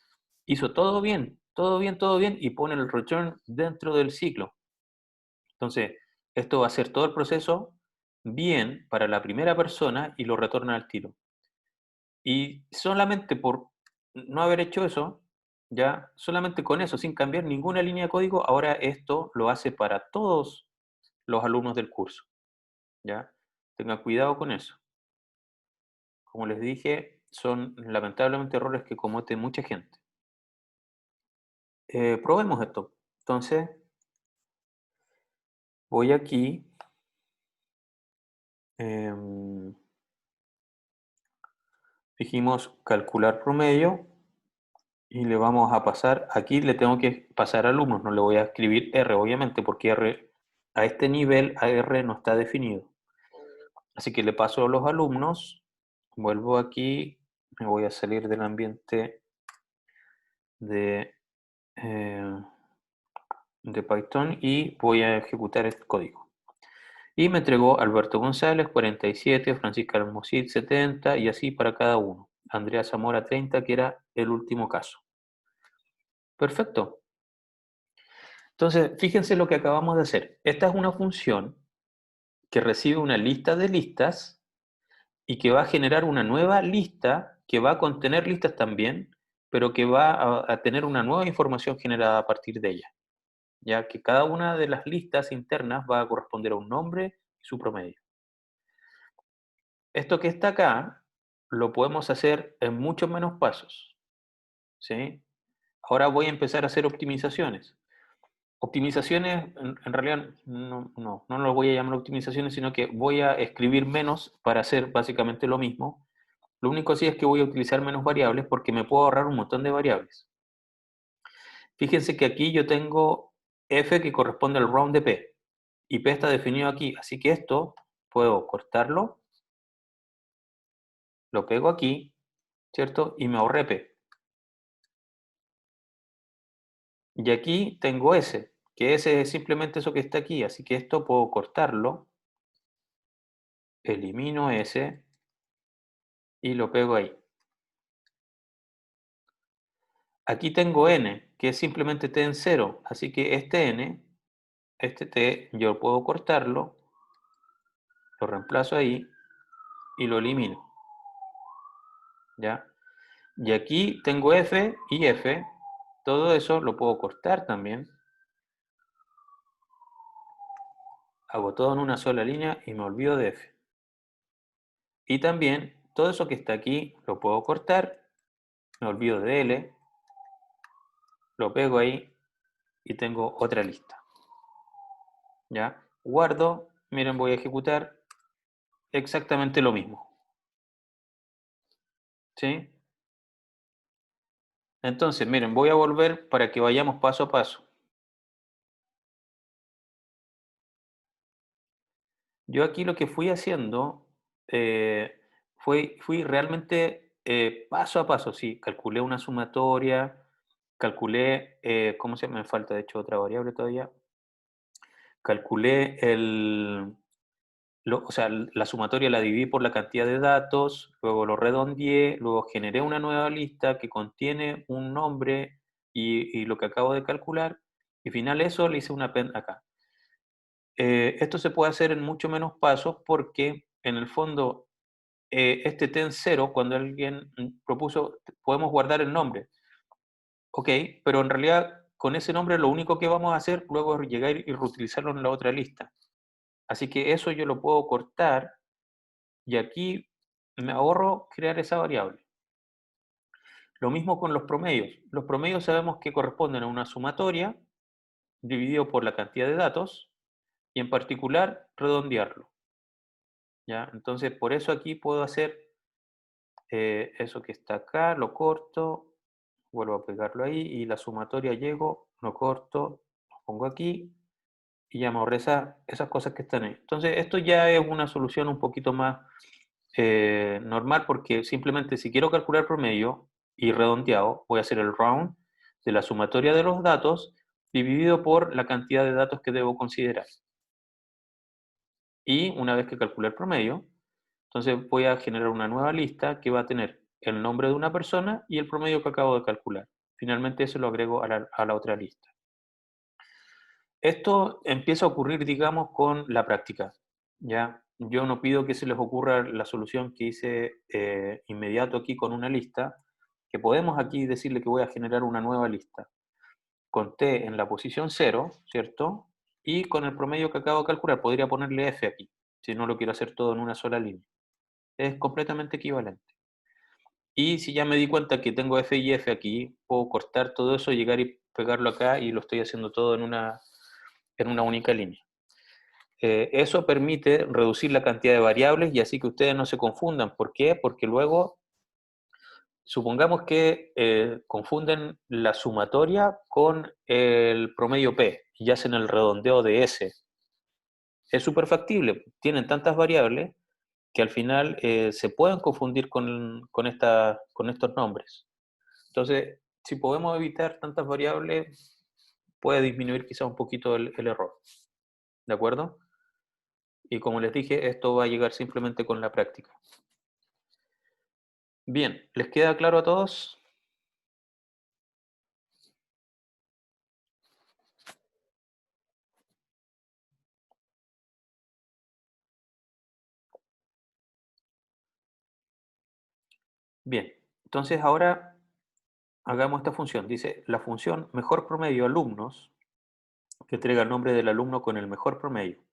Hizo todo bien, todo bien, todo bien, y pone el return dentro del ciclo. Entonces, esto va a hacer todo el proceso bien para la primera persona y lo retorna al tiro. Y solamente por no haber hecho eso, ya, solamente con eso, sin cambiar ninguna línea de código, ahora esto lo hace para todos los alumnos del curso, ¿ya? Tengan cuidado con eso. Como les dije, son lamentablemente errores que comete mucha gente. Probemos esto. Entonces, voy aquí, em, dijimos calcular promedio, y le vamos a pasar, aquí le tengo que pasar alumnos, no le voy a escribir R, obviamente, porque R, a este nivel, a R no está definido. Así que le paso a los alumnos, vuelvo aquí, me voy a salir del ambiente de, eh, de Python y voy a ejecutar este código. Y me entregó Alberto González, 47, Francisca Almocid, 70, y así para cada uno. Andrea Zamora, 30, que era el último caso. Perfecto. Entonces, fíjense lo que acabamos de hacer. Esta es una función que recibe una lista de listas y que va a generar una nueva lista que va a contener listas también, pero que va a tener una nueva información generada a partir de ella, ya que cada una de las listas internas va a corresponder a un nombre y su promedio. Esto que está acá lo podemos hacer en muchos menos pasos, ¿sí? Ahora voy a empezar a hacer optimizaciones. Optimizaciones, en realidad no lo voy a llamar optimizaciones, sino que voy a escribir menos para hacer básicamente lo mismo. Lo único sí es que voy a utilizar menos variables porque me puedo ahorrar un montón de variables. Fíjense que aquí yo tengo f que corresponde al round de p, y p está definido aquí, así que esto puedo cortarlo, lo pego aquí, ¿cierto? Y me ahorré p. Y aquí tengo s, que s es simplemente eso que está aquí, así que esto puedo cortarlo, elimino s y lo pego ahí. Aquí tengo n, que es simplemente t en 0, así que este n, este t, yo puedo cortarlo, lo reemplazo ahí y lo elimino, ¿ya? Y aquí tengo f y f, todo eso lo puedo cortar también. Hago todo en una sola línea y me olvido de f. Y también todo eso que está aquí lo puedo cortar, me olvido de l, lo pego ahí y tengo otra lista. ¿Ya? Guardo, miren, voy a ejecutar exactamente lo mismo. ¿Sí? Entonces, miren, voy a volver para que vayamos paso a paso. Yo aquí lo que fui haciendo fui realmente paso a paso, sí, calculé una sumatoria, calculé, ¿cómo se llama? Me falta de hecho otra variable todavía. Calculé o sea, la sumatoria la dividí por la cantidad de datos, luego lo redondeé, luego generé una nueva lista que contiene un nombre y lo que acabo de calcular, Y final eso le hice una append acá. Esto se puede hacer en mucho menos pasos porque en el fondo este ten 0, cuando alguien propuso, podemos guardar el nombre. Ok, pero en realidad con ese nombre lo único que vamos a hacer luego es llegar y reutilizarlo en la otra lista. Así que eso yo lo puedo cortar y aquí me ahorro crear esa variable. Lo mismo con los promedios. Los promedios sabemos que corresponden a una sumatoria dividido por la cantidad de datos y en particular redondearlo. ¿Ya? Entonces por eso aquí puedo hacer eso que está acá, lo corto, vuelvo a pegarlo ahí y la sumatoria llego, lo corto, lo pongo aquí y ya me ahorré esas cosas que están ahí. Entonces esto ya es una solución un poquito más normal porque simplemente si quiero calcular promedio y redondeado, voy a hacer el round de la sumatoria de los datos dividido por la cantidad de datos que debo considerar. Y una vez que calculé el promedio, entonces voy a generar una nueva lista que va a tener el nombre de una persona y el promedio que acabo de calcular. Finalmente eso lo agrego a la otra lista. Esto empieza a ocurrir, digamos, con la práctica. ¿Ya? Yo no pido que se les ocurra la solución que hice inmediato aquí con una lista, que podemos aquí decirle que voy a generar una nueva lista. Con T en la posición 0, ¿cierto? Y con el promedio que acabo de calcular, podría ponerle F aquí, si no lo quiero hacer todo en una sola línea. Es completamente equivalente. Y si ya me di cuenta que tengo F y F aquí, puedo cortar todo eso, llegar y pegarlo acá y lo estoy haciendo todo en una única línea. Eso permite reducir la cantidad de variables y así que ustedes no se confundan. ¿Por qué? Porque luego, supongamos que confunden la sumatoria con el promedio P y hacen el redondeo de S. Es súper factible, tienen tantas variables que al final se pueden confundir con estos nombres. Entonces, si podemos evitar tantas variables, puede disminuir quizá un poquito el error. ¿De acuerdo? Y como les dije, esto va a llegar simplemente con la práctica. Bien, ¿les queda claro a todos? Bien, entonces ahora hagamos esta función. Dice, la función mejor promedio alumnos, que entrega el nombre del alumno con el mejor promedio.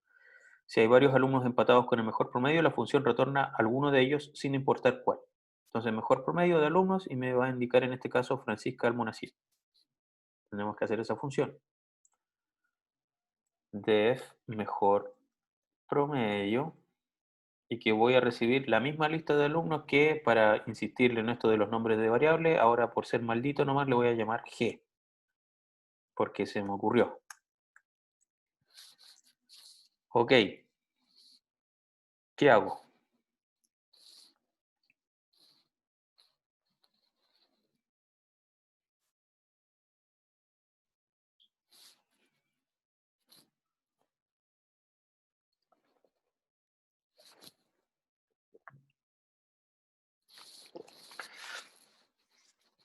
Si hay varios alumnos empatados con el mejor promedio, la función retorna alguno de ellos sin importar cuál. Entonces, mejor promedio de alumnos y me va a indicar en este caso Francisca Almonacid. Tenemos que hacer esa función. Def mejor promedio y que voy a recibir la misma lista de alumnos que para insistirle en esto de los nombres de variables, ahora por ser maldito nomás le voy a llamar G, porque se me ocurrió. Ok, ¿qué hago?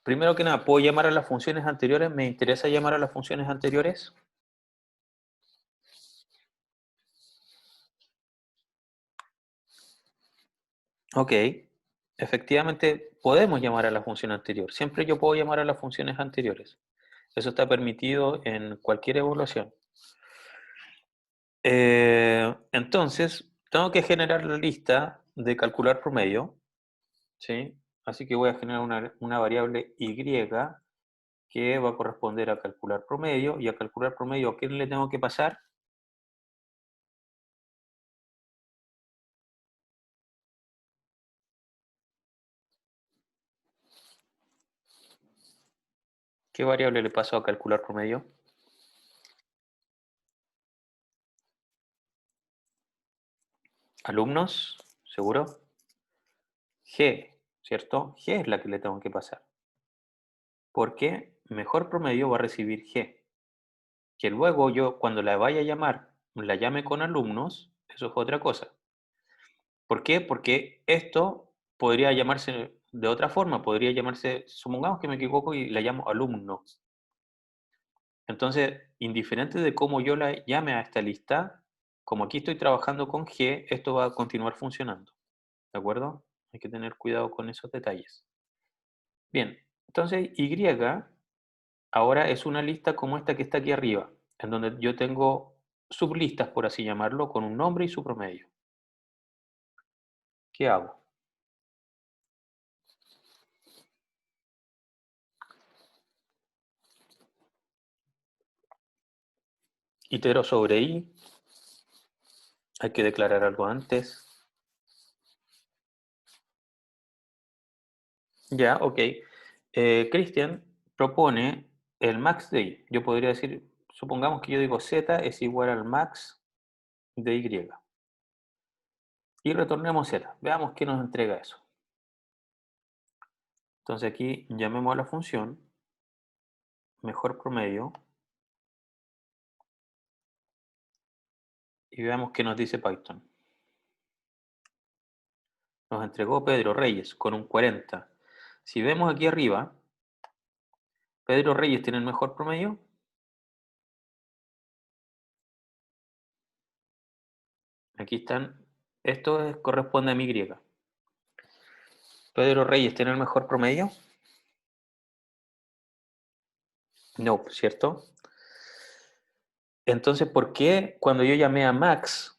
Primero que nada, ¿puedo llamar a las funciones anteriores? ¿Me interesa llamar a las funciones anteriores? Ok, efectivamente podemos llamar a la función anterior. Siempre yo puedo llamar a las funciones anteriores. Eso está permitido en cualquier evaluación. Entonces, tengo que generar la lista de calcular promedio, ¿sí? Así que voy a generar una variable y que va a corresponder a calcular promedio. Y a calcular promedio, ¿a quién le tengo que pasar? ¿Qué variable le paso a calcular promedio? Alumnos, ¿seguro? G, ¿cierto? G es la que le tengo que pasar. Porque mejor promedio va a recibir G. Que luego yo, cuando la vaya a llamar, la llame con alumnos, eso es otra cosa. ¿Por qué? Porque esto podría llamarse de otra forma, podría llamarse, supongamos que me equivoco y la llamo alumno. Entonces, indiferente de cómo yo la llame a esta lista, como aquí estoy trabajando con G, esto va a continuar funcionando. ¿De acuerdo? Hay que tener cuidado con esos detalles. Bien, entonces Y ahora es una lista como esta que está aquí arriba, en donde yo tengo sublistas, por así llamarlo, con un nombre y su promedio. ¿Qué hago? Itero sobre I, hay que declarar algo antes. Ya, ok. Christian propone el max de Y. Yo podría decir, supongamos que yo digo Z es igual al max de Y. Y retornemos Z. Veamos qué nos entrega eso. Entonces aquí llamemos a la función mejor promedio y veamos qué nos dice Python. Nos entregó Pedro Reyes con un 40. Si vemos aquí arriba, Pedro Reyes tiene el mejor promedio. Aquí están. Corresponde a mi Y. Pedro Reyes tiene el mejor promedio. No, ¿cierto? Entonces, ¿por qué cuando yo llamé a Max,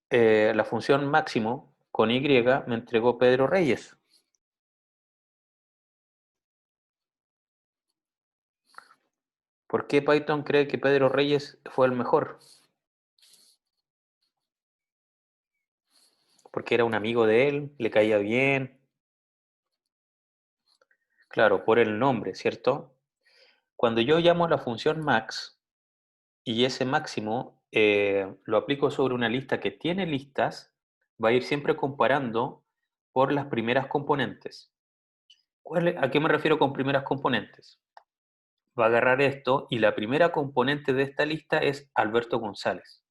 la función máximo con Y me entregó Pedro Reyes? ¿Por qué Python cree que Pedro Reyes fue el mejor? Porque era un amigo de él, le caía bien. Claro, por el nombre, ¿cierto? Cuando yo llamo a la función max y ese máximo lo aplico sobre una lista que tiene listas, va a ir siempre comparando por las primeras componentes. ¿A qué me refiero con primeras componentes? Va a agarrar esto y la primera componente de esta lista es Alberto González.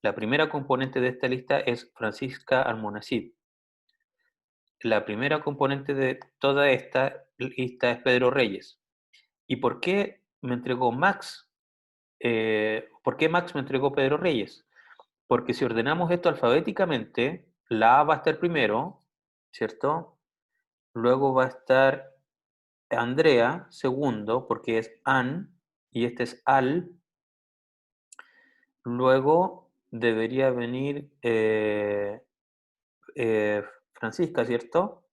La primera componente de esta lista es Francisca Almonacid. La primera componente de toda esta lista es Pedro Reyes. ¿Y por qué me entregó Max? ¿Por qué Max me entregó Pedro Reyes? Porque si ordenamos esto alfabéticamente, la A va a estar primero, ¿cierto? Luego va a estar Andrea segundo, porque es An, y este es Al. Luego debería venir Francisca, ¿cierto?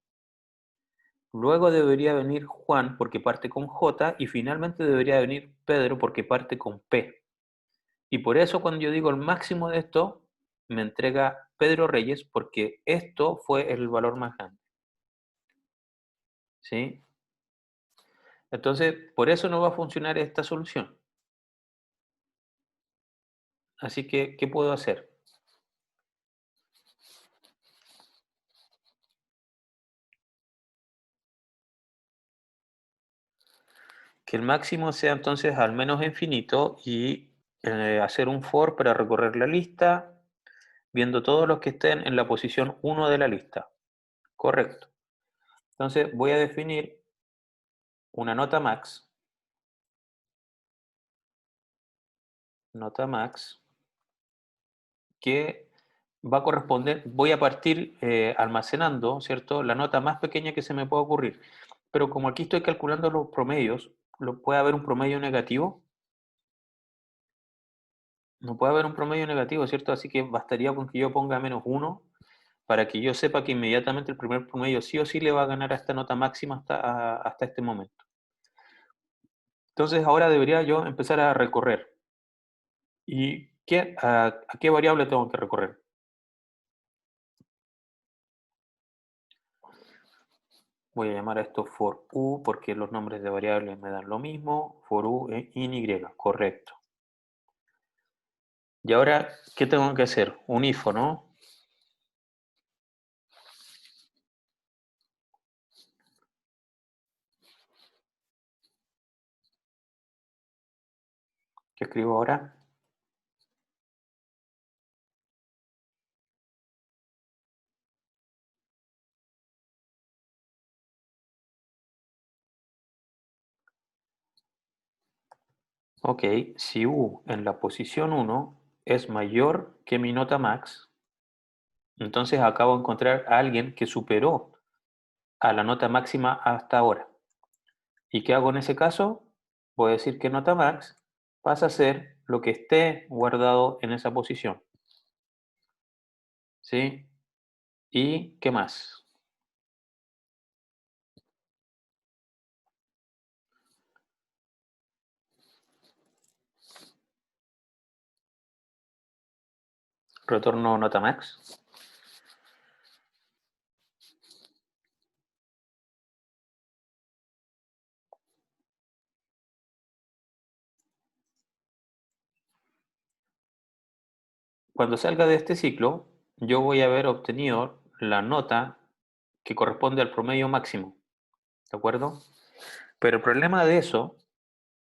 Luego debería venir Juan porque parte con J y finalmente debería venir Pedro porque parte con P. Y por eso cuando yo digo el máximo de esto, me entrega Pedro Reyes porque esto fue el valor más grande. ¿Sí? Entonces, por eso no va a funcionar esta solución. Así que, ¿qué puedo hacer? Que el máximo sea entonces al menos infinito y hacer un for para recorrer la lista, viendo todos los que estén en la posición 1 de la lista. Correcto. Entonces voy a definir una nota max, que va a corresponder, voy a partir almacenando, ¿cierto? La nota más pequeña que se me pueda ocurrir. Pero como aquí estoy calculando los promedios, ¿puede haber un promedio negativo? No puede haber un promedio negativo, ¿cierto? Así que bastaría con que yo ponga -1 para que yo sepa que inmediatamente el primer promedio sí o sí le va a ganar a esta nota máxima hasta este momento. Entonces ahora debería yo empezar a recorrer. ¿Y a qué variable tengo que recorrer? Voy a llamar a esto for u porque los nombres de variables me dan lo mismo. For u in y, correcto. Y ahora, ¿qué tengo que hacer? Un ifo, ¿no? ¿Qué escribo ahora? Ok, si U en la posición 1 es mayor que mi nota max, entonces acabo de encontrar a alguien que superó a la nota máxima hasta ahora. ¿Y qué hago en ese caso? Voy a decir que nota max pasa a ser lo que esté guardado en esa posición. ¿Sí? ¿Y qué más? Retorno nota max. Cuando salga de este ciclo, yo voy a haber obtenido la nota que corresponde al promedio máximo. ¿De acuerdo? Pero el problema de eso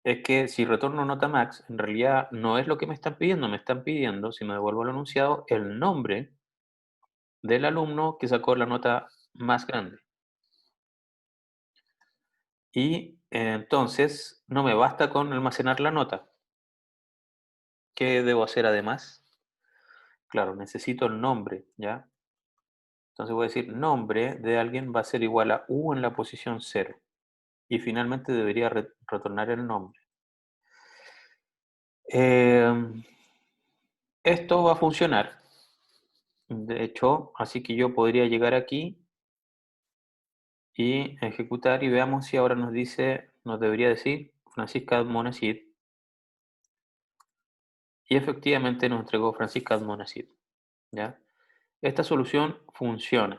es que si retorno nota max, en realidad no es lo que me están pidiendo, si me devuelvo el enunciado, el nombre del alumno que sacó la nota más grande. Y entonces no me basta con almacenar la nota. ¿Qué debo hacer además? Claro, necesito el nombre, ¿ya? Entonces voy a decir nombre de alguien va a ser igual a U en la posición 0. Y finalmente debería retornar el nombre. Eh, Esto va a funcionar. De hecho, así que yo podría llegar aquí y ejecutar y veamos si ahora nos dice, nos debería decir Francisca Admonacid. Y efectivamente nos entregó Francisca Admonacid, ¿ya? Esta solución funciona.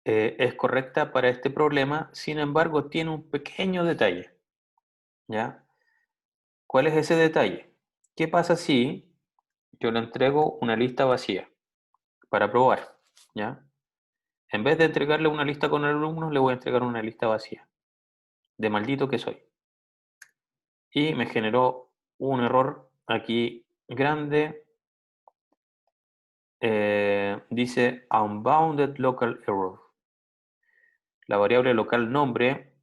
Es correcta para este problema, sin embargo tiene un pequeño detalle, ¿ya? ¿Cuál es ese detalle? ¿Qué pasa si yo le entrego una lista vacía para probar, ¿ya? En vez de entregarle una lista con alumnos, le voy a entregar una lista vacía, de maldito que soy. Y me generó un error aquí grande. Dice unbounded local error. La variable local nombre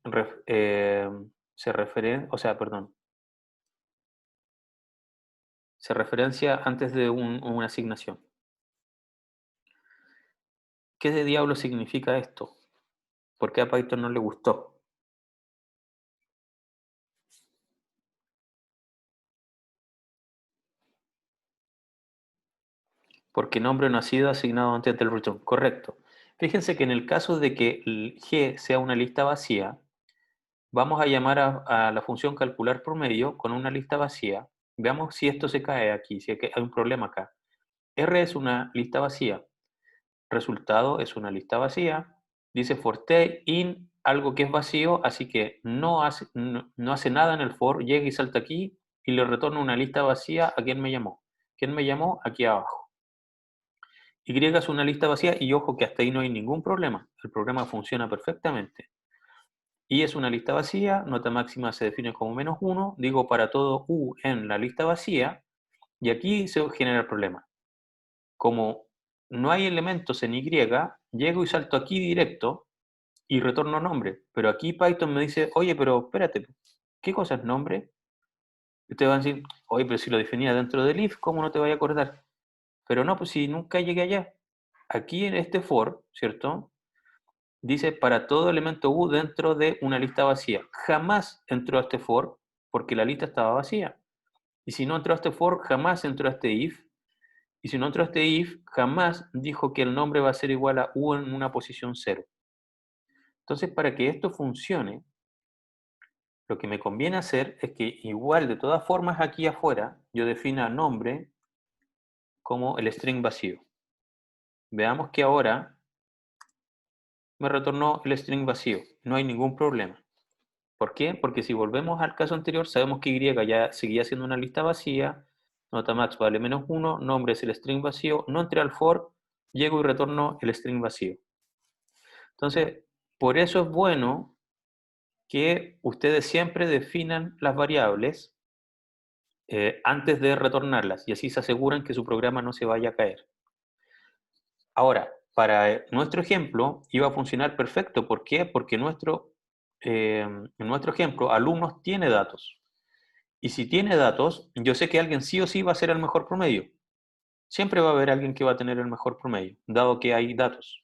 se refiere, o sea, perdón, se referencia antes de una asignación. ¿Qué de diablo significa esto? ¿Por qué a Python no le gustó? Porque nombre no ha sido asignado antes del return. Correcto. Fíjense que en el caso de que el G sea una lista vacía, vamos a llamar a la función calcular promedio con una lista vacía. Veamos si esto se cae aquí, si hay un problema acá. R es una lista vacía. Resultado es una lista vacía. Dice for t in algo que es vacío, así que no hace nada en el for, llega y salta aquí y le retorna una lista vacía a quien me llamó. ¿Quién me llamó? Aquí abajo. Y es una lista vacía y ojo que hasta ahí no hay ningún problema. El programa funciona perfectamente. Y es una lista vacía, nota máxima se define como -1, digo para todo U en la lista vacía, y aquí se genera el problema. Como no hay elementos en Y, llego y salto aquí directo y retorno nombre. Pero aquí Python me dice, oye, pero espérate, ¿qué cosa es nombre? Y ustedes van a decir, oye, pero si lo definía dentro del if, ¿cómo no te vaya a acordar? Pero no, pues si nunca llegué allá. Aquí en este for, ¿cierto? Dice para todo elemento U dentro de una lista vacía. Jamás entró a este for porque la lista estaba vacía. Y si no entró a este for, jamás entró a este if. Y si no entró a este if, jamás dijo que el nombre va a ser igual a U en una posición 0. Entonces, para que esto funcione, lo que me conviene hacer es que igual de todas formas aquí afuera, yo defina nombre como el string vacío. Veamos que ahora me retornó el string vacío. No hay ningún problema. ¿Por qué? Porque si volvemos al caso anterior, sabemos que Y ya seguía siendo una lista vacía, nota max vale -1, nombre es el string vacío, no entré al for, llego y retorno el string vacío. Entonces, por eso es bueno que ustedes siempre definan las variables antes de retornarlas y así se aseguran que su programa no se vaya a caer. Ahora, para nuestro ejemplo iba a funcionar perfecto. ¿Por qué? Porque en nuestro ejemplo, alumnos tiene datos. Y si tiene datos, yo sé que alguien sí o sí va a ser el mejor promedio. Siempre va a haber alguien que va a tener el mejor promedio, dado que hay datos.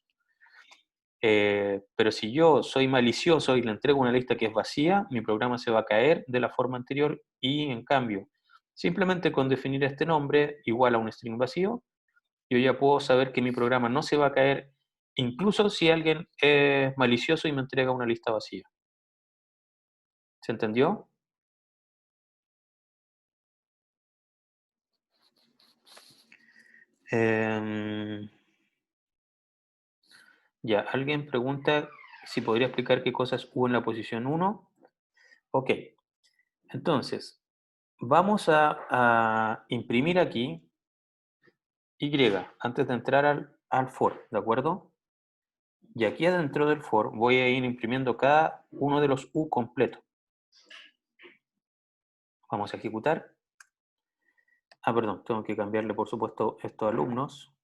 Pero si yo soy malicioso y le entrego una lista que es vacía, mi programa se va a caer de la forma anterior y en cambio, simplemente con definir este nombre igual a un string vacío, yo ya puedo saber que mi programa no se va a caer incluso si alguien es malicioso y me entrega una lista vacía. ¿Se entendió? Em, ya, alguien pregunta si podría explicar qué cosas hubo en la posición uno. Ok, entonces, vamos a imprimir aquí Y antes de entrar al for, ¿de acuerdo? Y aquí adentro del for voy a ir imprimiendo cada uno de los U completo. Vamos a ejecutar. Ah, perdón, tengo que cambiarle por supuesto estos alumnos.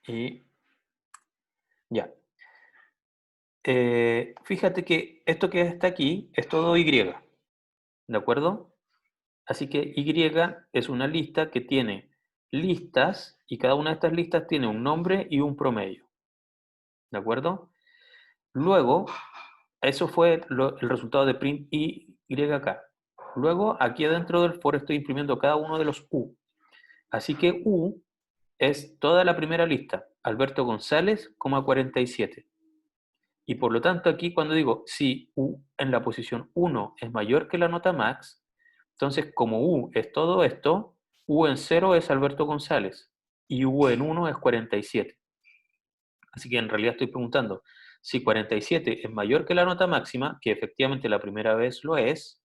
Y ya. Fíjate que esto que está aquí es todo Y, ¿de acuerdo? Así que Y es una lista que tiene listas y cada una de estas listas tiene un nombre y un promedio, ¿de acuerdo? Luego, eso fue el resultado de print y acá. Luego, aquí adentro del for estoy imprimiendo cada uno de los U. Así que U es toda la primera lista, Alberto González, 47. Y por lo tanto, aquí cuando digo si U en la posición 1 es mayor que la nota max, entonces como U es todo esto, U en 0 es Alberto González y U en 1 es 47. Así que en realidad estoy preguntando si 47 es mayor que la nota máxima, que efectivamente la primera vez lo es,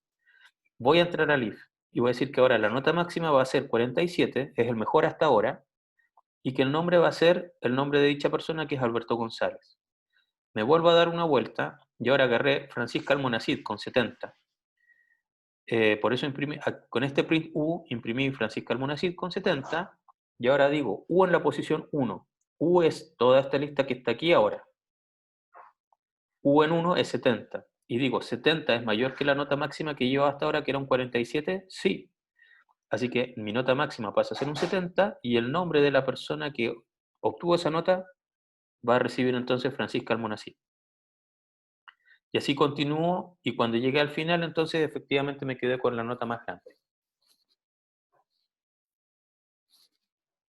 voy a entrar al if y voy a decir que ahora la nota máxima va a ser 47, es el mejor hasta ahora, y que el nombre va a ser el nombre de dicha persona, que es Alberto González. Me vuelvo a dar una vuelta y ahora agarré Francisca Almonacid con 70. Por eso imprimí, con este print U imprimí Francisca Almonacid con 70 y ahora digo U en la posición 1. U es toda esta lista que está aquí ahora. U en 1 es 70. Y digo, ¿70 es mayor que la nota máxima que llevo hasta ahora, que era un 47? Sí. Así que mi nota máxima pasa a ser un 70 y el nombre de la persona que obtuvo esa nota va a recibir entonces Francisca Almonacid. Y así continúo y cuando llegué al final entonces efectivamente me quedé con la nota más grande.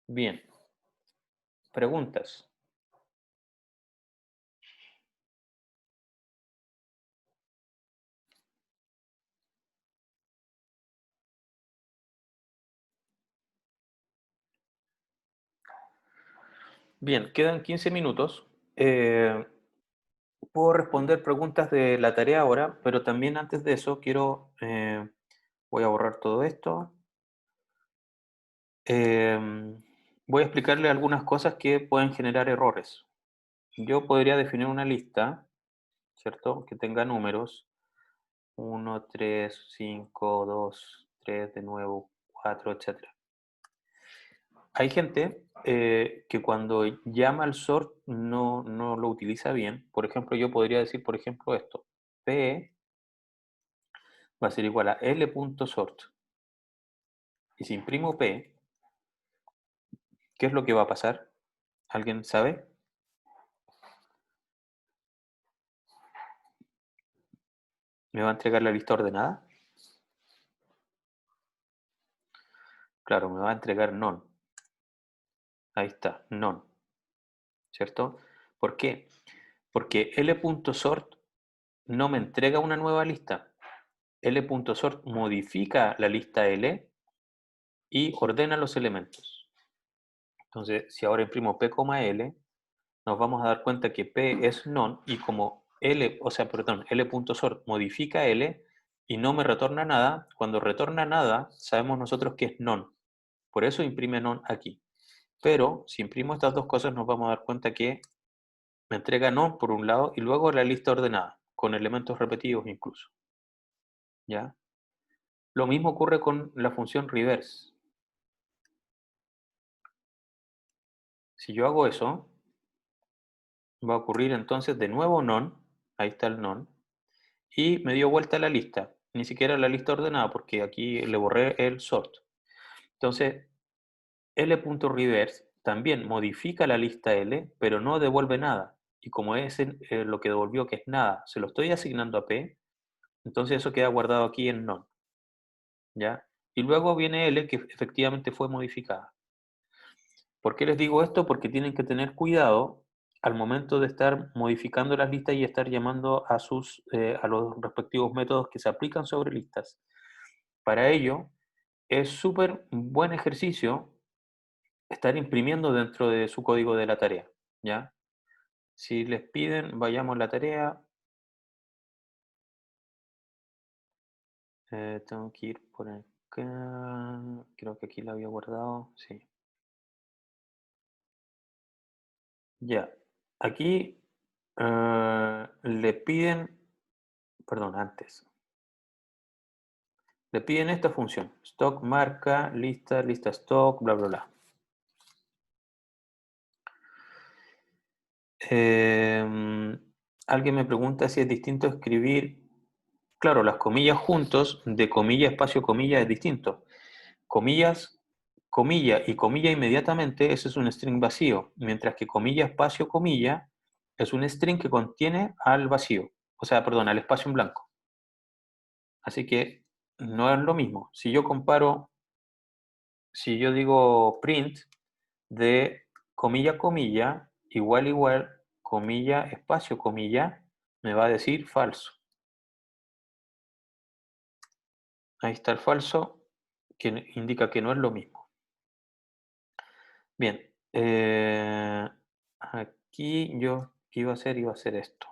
Bien, preguntas. Bien, quedan 15 minutos. Puedo responder preguntas de la tarea ahora, pero también antes de eso voy a borrar todo esto. Voy a explicarle algunas cosas que pueden generar errores. Yo podría definir una lista, ¿cierto? Que tenga números 1, 3, 5, 2, 3, de nuevo, 4, etcétera. Hay gente que cuando llama al sort no lo utiliza bien. Por ejemplo, yo podría decir, por ejemplo, esto. P va a ser igual a L.sort. Y si imprimo P, ¿qué es lo que va a pasar? ¿Alguien sabe? ¿Me va a entregar la lista ordenada? Claro, me va a entregar none. Ahí está, none. ¿Cierto? ¿Por qué? Porque L.sort no me entrega una nueva lista. L.sort modifica la lista L y ordena los elementos. Entonces, si ahora imprimo P, L, nos vamos a dar cuenta que P es none y como L.sort modifica L y no me retorna nada, cuando retorna nada, sabemos nosotros que es none. Por eso imprime none aquí. Pero si imprimo estas dos cosas, nos vamos a dar cuenta que me entrega none por un lado y luego la lista ordenada, con elementos repetidos incluso. ¿Ya? Lo mismo ocurre con la función reverse. Si yo hago eso, va a ocurrir entonces de nuevo none, ahí está el none, y me dio vuelta la lista, ni siquiera la lista ordenada, porque aquí le borré el sort. Entonces, L.reverse también modifica la lista L, pero no devuelve nada. Y como es lo que devolvió, que es nada, se lo estoy asignando a P, entonces eso queda guardado aquí en none, ¿ya? Y luego viene L, que efectivamente fue modificada. ¿Por qué les digo esto? Porque tienen que tener cuidado al momento de estar modificando las listas y estar llamando a los respectivos métodos que se aplican sobre listas. Para ello, es súper buen ejercicio estar imprimiendo dentro de su código de la tarea, ¿ya? Si les piden, vayamos a la tarea. Tengo que ir por acá. Creo que aquí la había guardado. Sí. Ya. Aquí le piden, perdón, antes. Le piden esta función. Stock marca, lista, lista stock, bla, bla, bla. Alguien me pregunta si es distinto escribir, claro, las comillas juntos, de comilla, espacio, comilla es distinto. Comillas, comilla y comilla inmediatamente, ese es un string vacío, mientras que comilla, espacio, comilla es un string que contiene al vacío, o sea, perdón, al espacio en blanco. Así que no es lo mismo. Si yo comparo, si yo digo print de comilla, comilla, igual, igual, comilla, espacio, comilla, me va a decir falso. Ahí está el falso, que indica que no es lo mismo. Bien, aquí yo, ¿qué iba a hacer esto.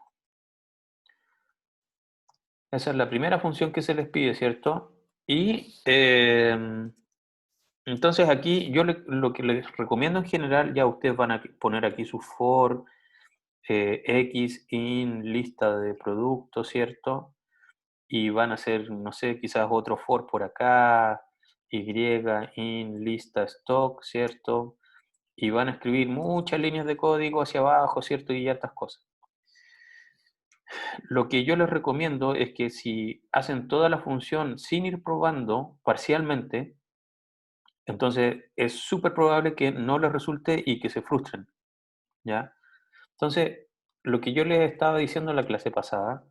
Esa es la primera función que se les pide, ¿cierto? Y entonces aquí yo lo que les recomiendo en general, ya ustedes van a poner aquí su for, x in lista de productos, ¿cierto? Y van a hacer, no sé, quizás otro for por acá, y in lista stock, ¿cierto? Y van a escribir muchas líneas de código hacia abajo, ¿cierto? Y ya estas cosas. Lo que yo les recomiendo es que si hacen toda la función sin ir probando parcialmente, entonces es súper probable que no les resulte y que se frustren, ¿ya? Entonces, lo que yo les estaba diciendo en la clase pasada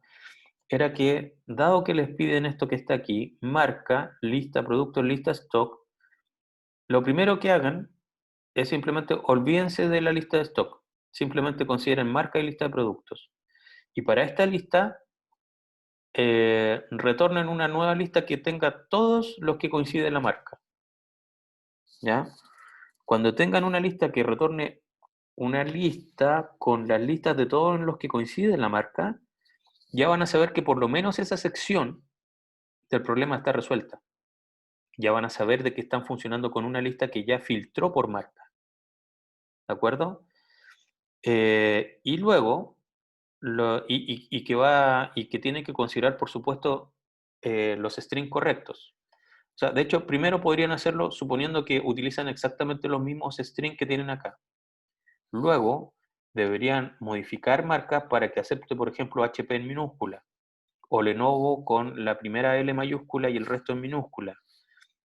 era que, dado que les piden esto que está aquí, marca, lista, producto, lista, stock, lo primero que hagan es simplemente olvídense de la lista de stock, simplemente consideren marca y lista de productos. Y para esta lista, retornen una nueva lista que tenga todos los que coinciden en la marca, ¿ya? Cuando tengan una lista que retorne una lista con las listas de todos los que coinciden en la marca, ya van a saber que por lo menos esa sección del problema está resuelta. Ya van a saber de que están funcionando con una lista que ya filtró por marca, ¿de acuerdo? Y luego, y que tiene que considerar, por supuesto, los strings correctos. O sea, de hecho, primero podrían hacerlo suponiendo que utilizan exactamente los mismos strings que tienen acá. Luego, deberían modificar marcas para que acepte, por ejemplo, HP en minúscula, o Lenovo con la primera L mayúscula y el resto en minúscula,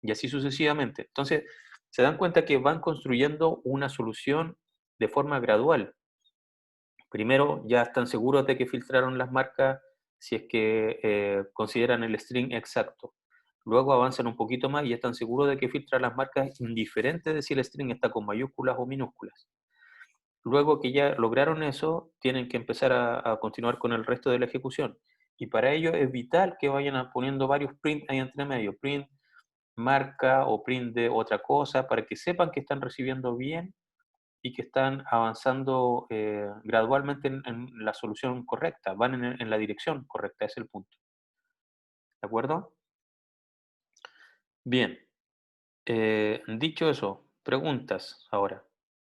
y así sucesivamente. Entonces, se dan cuenta que van construyendo una solución de forma gradual. Primero, ya están seguros de que filtraron las marcas si es que consideran el string exacto. Luego avanzan un poquito más y ya están seguros de que filtran las marcas indiferentes de si el string está con mayúsculas o minúsculas. Luego que ya lograron eso, tienen que empezar a continuar con el resto de la ejecución. Y para ello es vital que vayan poniendo varios print ahí entre medio. Print marca o print de otra cosa para que sepan que están recibiendo bien y que están avanzando gradualmente en la solución correcta, van en la dirección correcta, ese es el punto. ¿De acuerdo? Bien, dicho eso, preguntas ahora.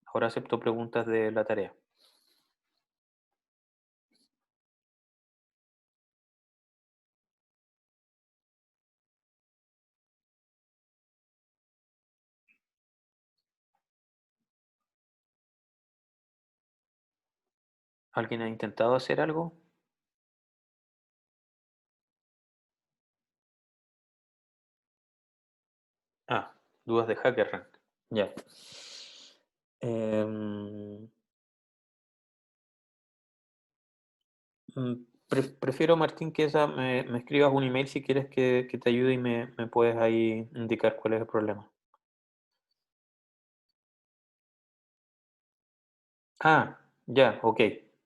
Ahora acepto preguntas de la tarea. ¿Alguien ha intentado hacer algo? Ah, dudas de HackerRank. Ya. Em, mm, prefiero, Martín, que me escribas un email si quieres que te ayude y me puedes ahí indicar cuál es el problema. Ah, ya, ok,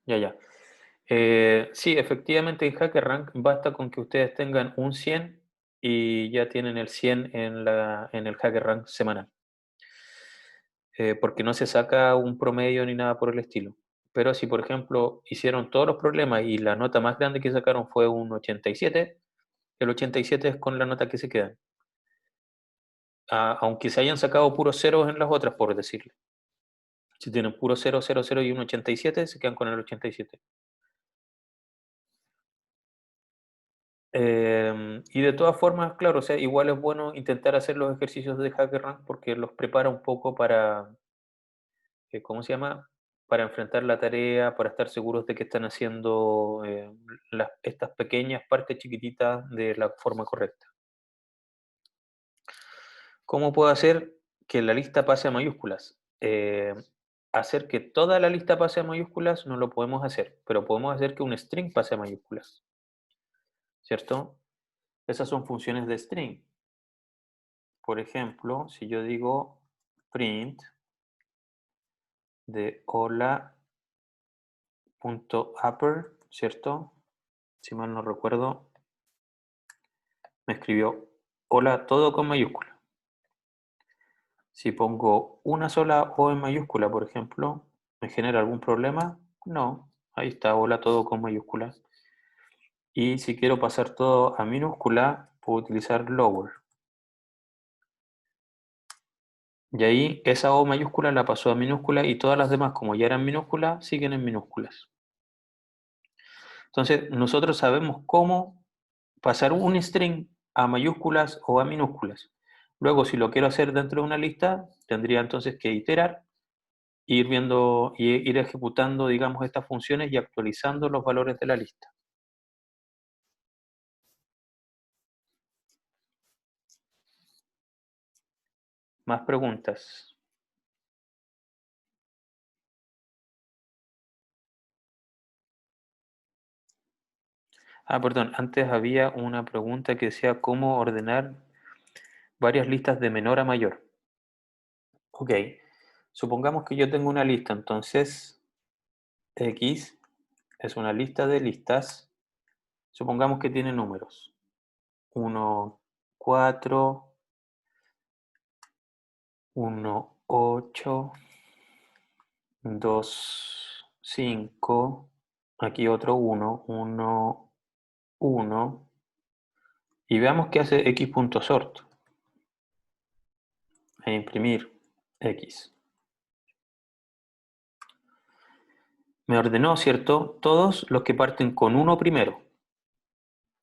ya. Sí, efectivamente en HackerRank basta con que ustedes tengan un 100 y ya tienen el 100 en el HackerRank semanal. Porque no se saca un promedio ni nada por el estilo. Pero si, por ejemplo, hicieron todos los problemas y la nota más grande que sacaron fue un 87, el 87 es con la nota que se quedan. Aunque se hayan sacado puros ceros en las otras, por decirlo. Si tienen puro 0, 0, 0 y un 87, se quedan con el 87. Y de todas formas, claro, o sea, igual es bueno intentar hacer los ejercicios de HackerRank porque los prepara un poco para, ¿cómo se llama? Para enfrentar la tarea, para estar seguros de que están haciendo estas pequeñas partes chiquititas de la forma correcta. ¿Cómo puedo hacer que la lista pase a mayúsculas? Hacer que toda la lista pase a mayúsculas no lo podemos hacer, pero podemos hacer que un string pase a mayúsculas, ¿cierto? Esas son funciones de string. Por ejemplo, si yo digo print de hola.upper, ¿cierto? Si mal no recuerdo, me escribió hola todo con mayúscula. Si pongo una sola O en mayúscula, por ejemplo, ¿me genera algún problema? No, ahí está, hola todo con mayúscula. Y si quiero pasar todo a minúscula, puedo utilizar lower. Y ahí esa O mayúscula la pasó a minúscula y todas las demás, como ya eran minúsculas, siguen en minúsculas. Entonces, nosotros sabemos cómo pasar un string a mayúsculas o a minúsculas. Luego, si lo quiero hacer dentro de una lista, tendría entonces que iterar, ir viendo y ir ejecutando, digamos, estas funciones y actualizando los valores de la lista. Más preguntas. Perdón, antes había una pregunta que decía cómo ordenar varias listas de menor a mayor. Ok, supongamos que yo tengo una lista, entonces X es una lista de listas. Supongamos que tiene números. 1, 4, 1, 8, 2, 5. Aquí otro 1, 1, 1. Y veamos qué hace x.sort. E imprimir x. Me ordenó, ¿cierto? Todos los que parten con 1 primero.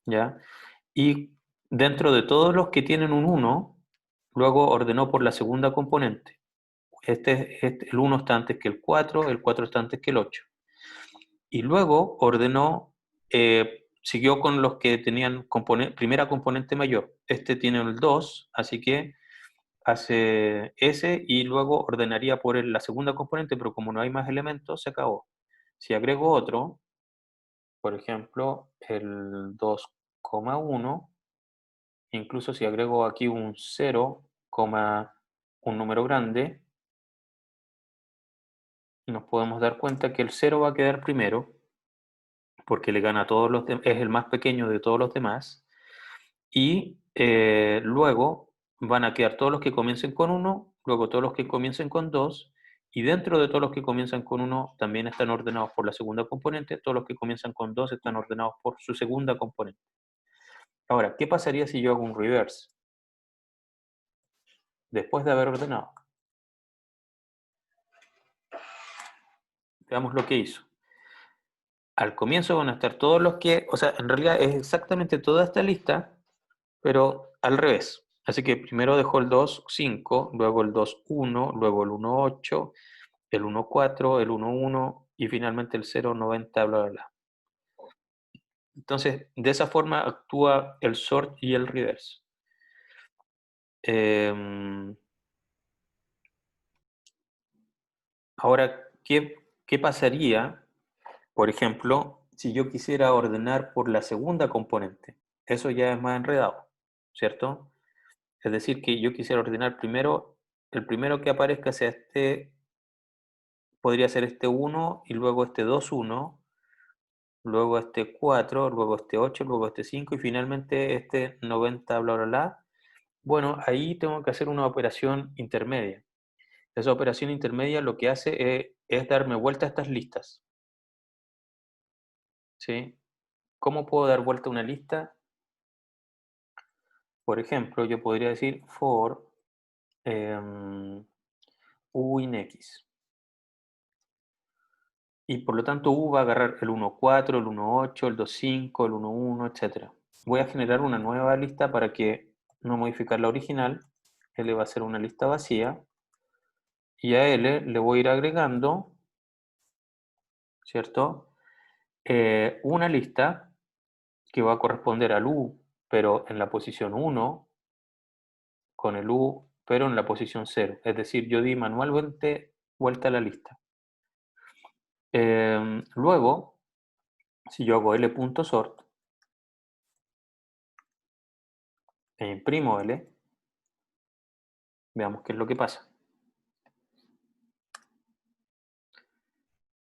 ¿Ya? Y dentro de todos los que tienen un 1, luego ordenó por la segunda componente. El 1 está antes que el 4 está antes que el 8. Y luego ordenó, siguió con los que tenían primera componente mayor. Este tiene el 2, así que hace ese y luego ordenaría por la segunda componente, pero como no hay más elementos, se acabó. Si agrego otro, por ejemplo, el 2,1, incluso si agrego aquí un 0, un número grande, nos podemos dar cuenta que el 0 va a quedar primero, porque le gana a todos es el más pequeño de todos los demás, y luego van a quedar todos los que comiencen con 1, luego todos los que comiencen con 2, y dentro de todos los que comienzan con 1 también están ordenados por la segunda componente, todos los que comienzan con 2 están ordenados por su segunda componente. Ahora, ¿qué pasaría si yo hago un reverse? Después de haber ordenado, veamos lo que hizo. Al comienzo van a estar todos los que, o sea, en realidad es exactamente toda esta lista, pero al revés. Así que primero dejó el 2, 5, luego el 2, 1, luego el 1, 8, el 1, 4, el 1, 1 y finalmente el 0, 90, bla, bla, bla. Entonces, de esa forma actúa el sort y el reverse. Em, Ahora, ¿qué pasaría, por ejemplo, si yo quisiera ordenar por la segunda componente? Eso ya es más enredado, ¿cierto? Es decir, que yo quisiera ordenar primero, el primero que aparezca sea este, podría ser este 1 y luego este 2 1, luego este 4, luego este 8, luego este 5 y finalmente este 90, bla, bla, bla. Bueno, ahí tengo que hacer una operación intermedia. Esa operación intermedia lo que hace es darme vuelta a estas listas, ¿sí? ¿Cómo puedo dar vuelta a una lista? Por ejemplo, yo podría decir for u in x. Y por lo tanto u va a agarrar el 1.4, el 1.8, el 2.5, el 1.1, etc. Voy a generar una nueva lista para que no modificar la original. L va a ser una lista vacía. Y a L le voy a ir agregando, ¿cierto? Una lista que va a corresponder al U, pero en la posición 1, con el U, pero en la posición 0. Es decir, yo di manualmente vuelta a la lista. Luego, si yo hago L.sort e imprimo L, veamos qué es lo que pasa.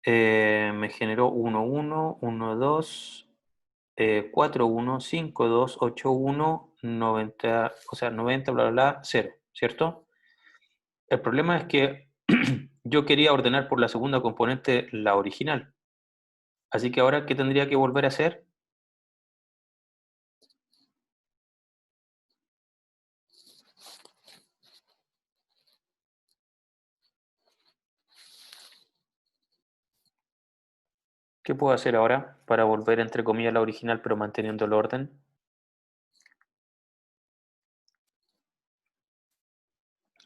Me generó 1, 1, 1, 2, 4, 1, 5, 2, 8, 1, 90, o sea, 90, bla, bla, bla, 0, ¿cierto? El problema es que yo quería ordenar por la segunda componente la original. Así que ahora, ¿qué tendría que volver a hacer? ¿Qué puedo hacer ahora para volver, entre comillas, a la original, pero manteniendo el orden?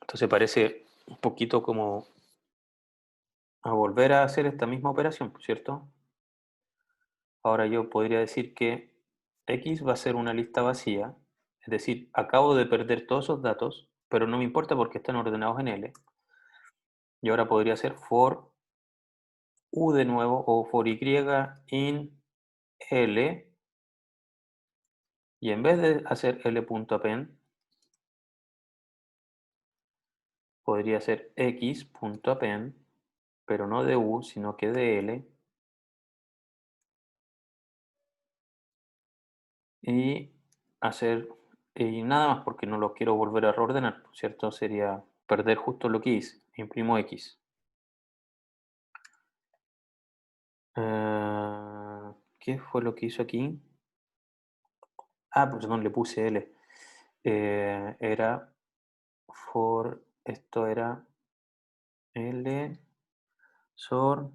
Entonces parece un poquito como a volver a hacer esta misma operación, ¿cierto? Ahora yo podría decir que X va a ser una lista vacía, es decir, acabo de perder todos esos datos, pero no me importa porque están ordenados en L. Y ahora podría hacer for U de nuevo o for Y in L, y en vez de hacer L.append, podría ser X.append, pero no de U, sino que de L, y hacer y nada más porque no lo quiero volver a reordenar, ¿cierto? Sería perder justo lo que hice. Imprimo X. ¿Qué fue lo que hizo aquí? Ah, pues no le puse L. Era for, esto era L, sort,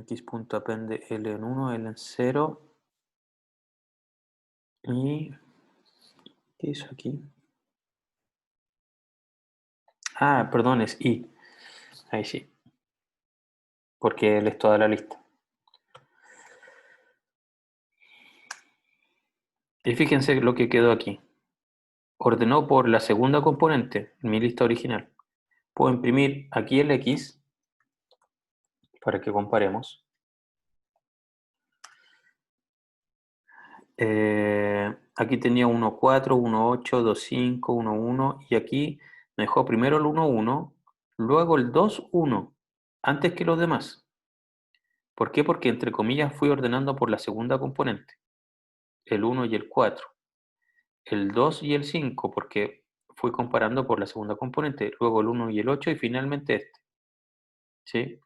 x.append L en 1, L en 0. ¿Y qué hizo aquí? Ah, perdón, es I. Ahí sí, porque L es toda la lista. Y fíjense lo que quedó aquí. Ordenó por la segunda componente, en mi lista original. Puedo imprimir aquí el X para que comparemos. Aquí tenía 1.4, 1.8, 2.5, 1.1 y aquí me dejó primero el 1.1, luego el 2.1, antes que los demás. ¿Por qué? Porque entre comillas fui ordenando por la segunda componente, el 1 y el 4, el 2 y el 5, porque fui comparando por la segunda componente, luego el 1 y el 8 y finalmente este. ¿Sí?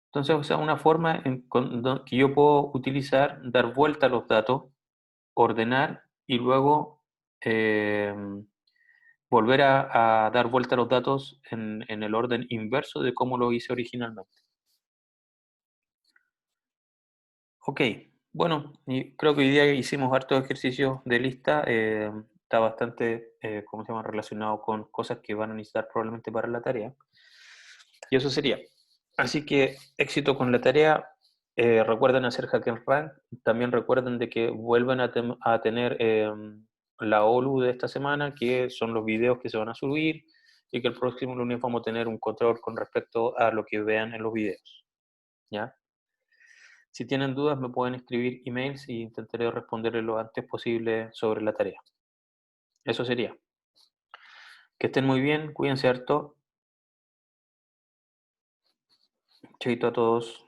Entonces, o sea, una forma que yo puedo utilizar, dar vuelta a los datos, ordenar y luego eh, volver a dar vuelta a los datos en el orden inverso de cómo lo hice originalmente. Ok, bueno, y creo que hoy día hicimos hartos ejercicios de lista. está bastante, ¿cómo se llama?, relacionado con cosas que van a necesitar probablemente para la tarea. Y eso sería. Así que éxito con la tarea. Recuerden hacer Hack and Rank. También recuerden de que vuelven a tener la OLU de esta semana, que son los videos que se van a subir, y que el próximo lunes vamos a tener un control con respecto a lo que vean en los videos. ¿Ya? Si tienen dudas, me pueden escribir emails y intentaré responderles lo antes posible sobre la tarea. Eso sería. Que estén muy bien, cuídense harto. Chaito a todos.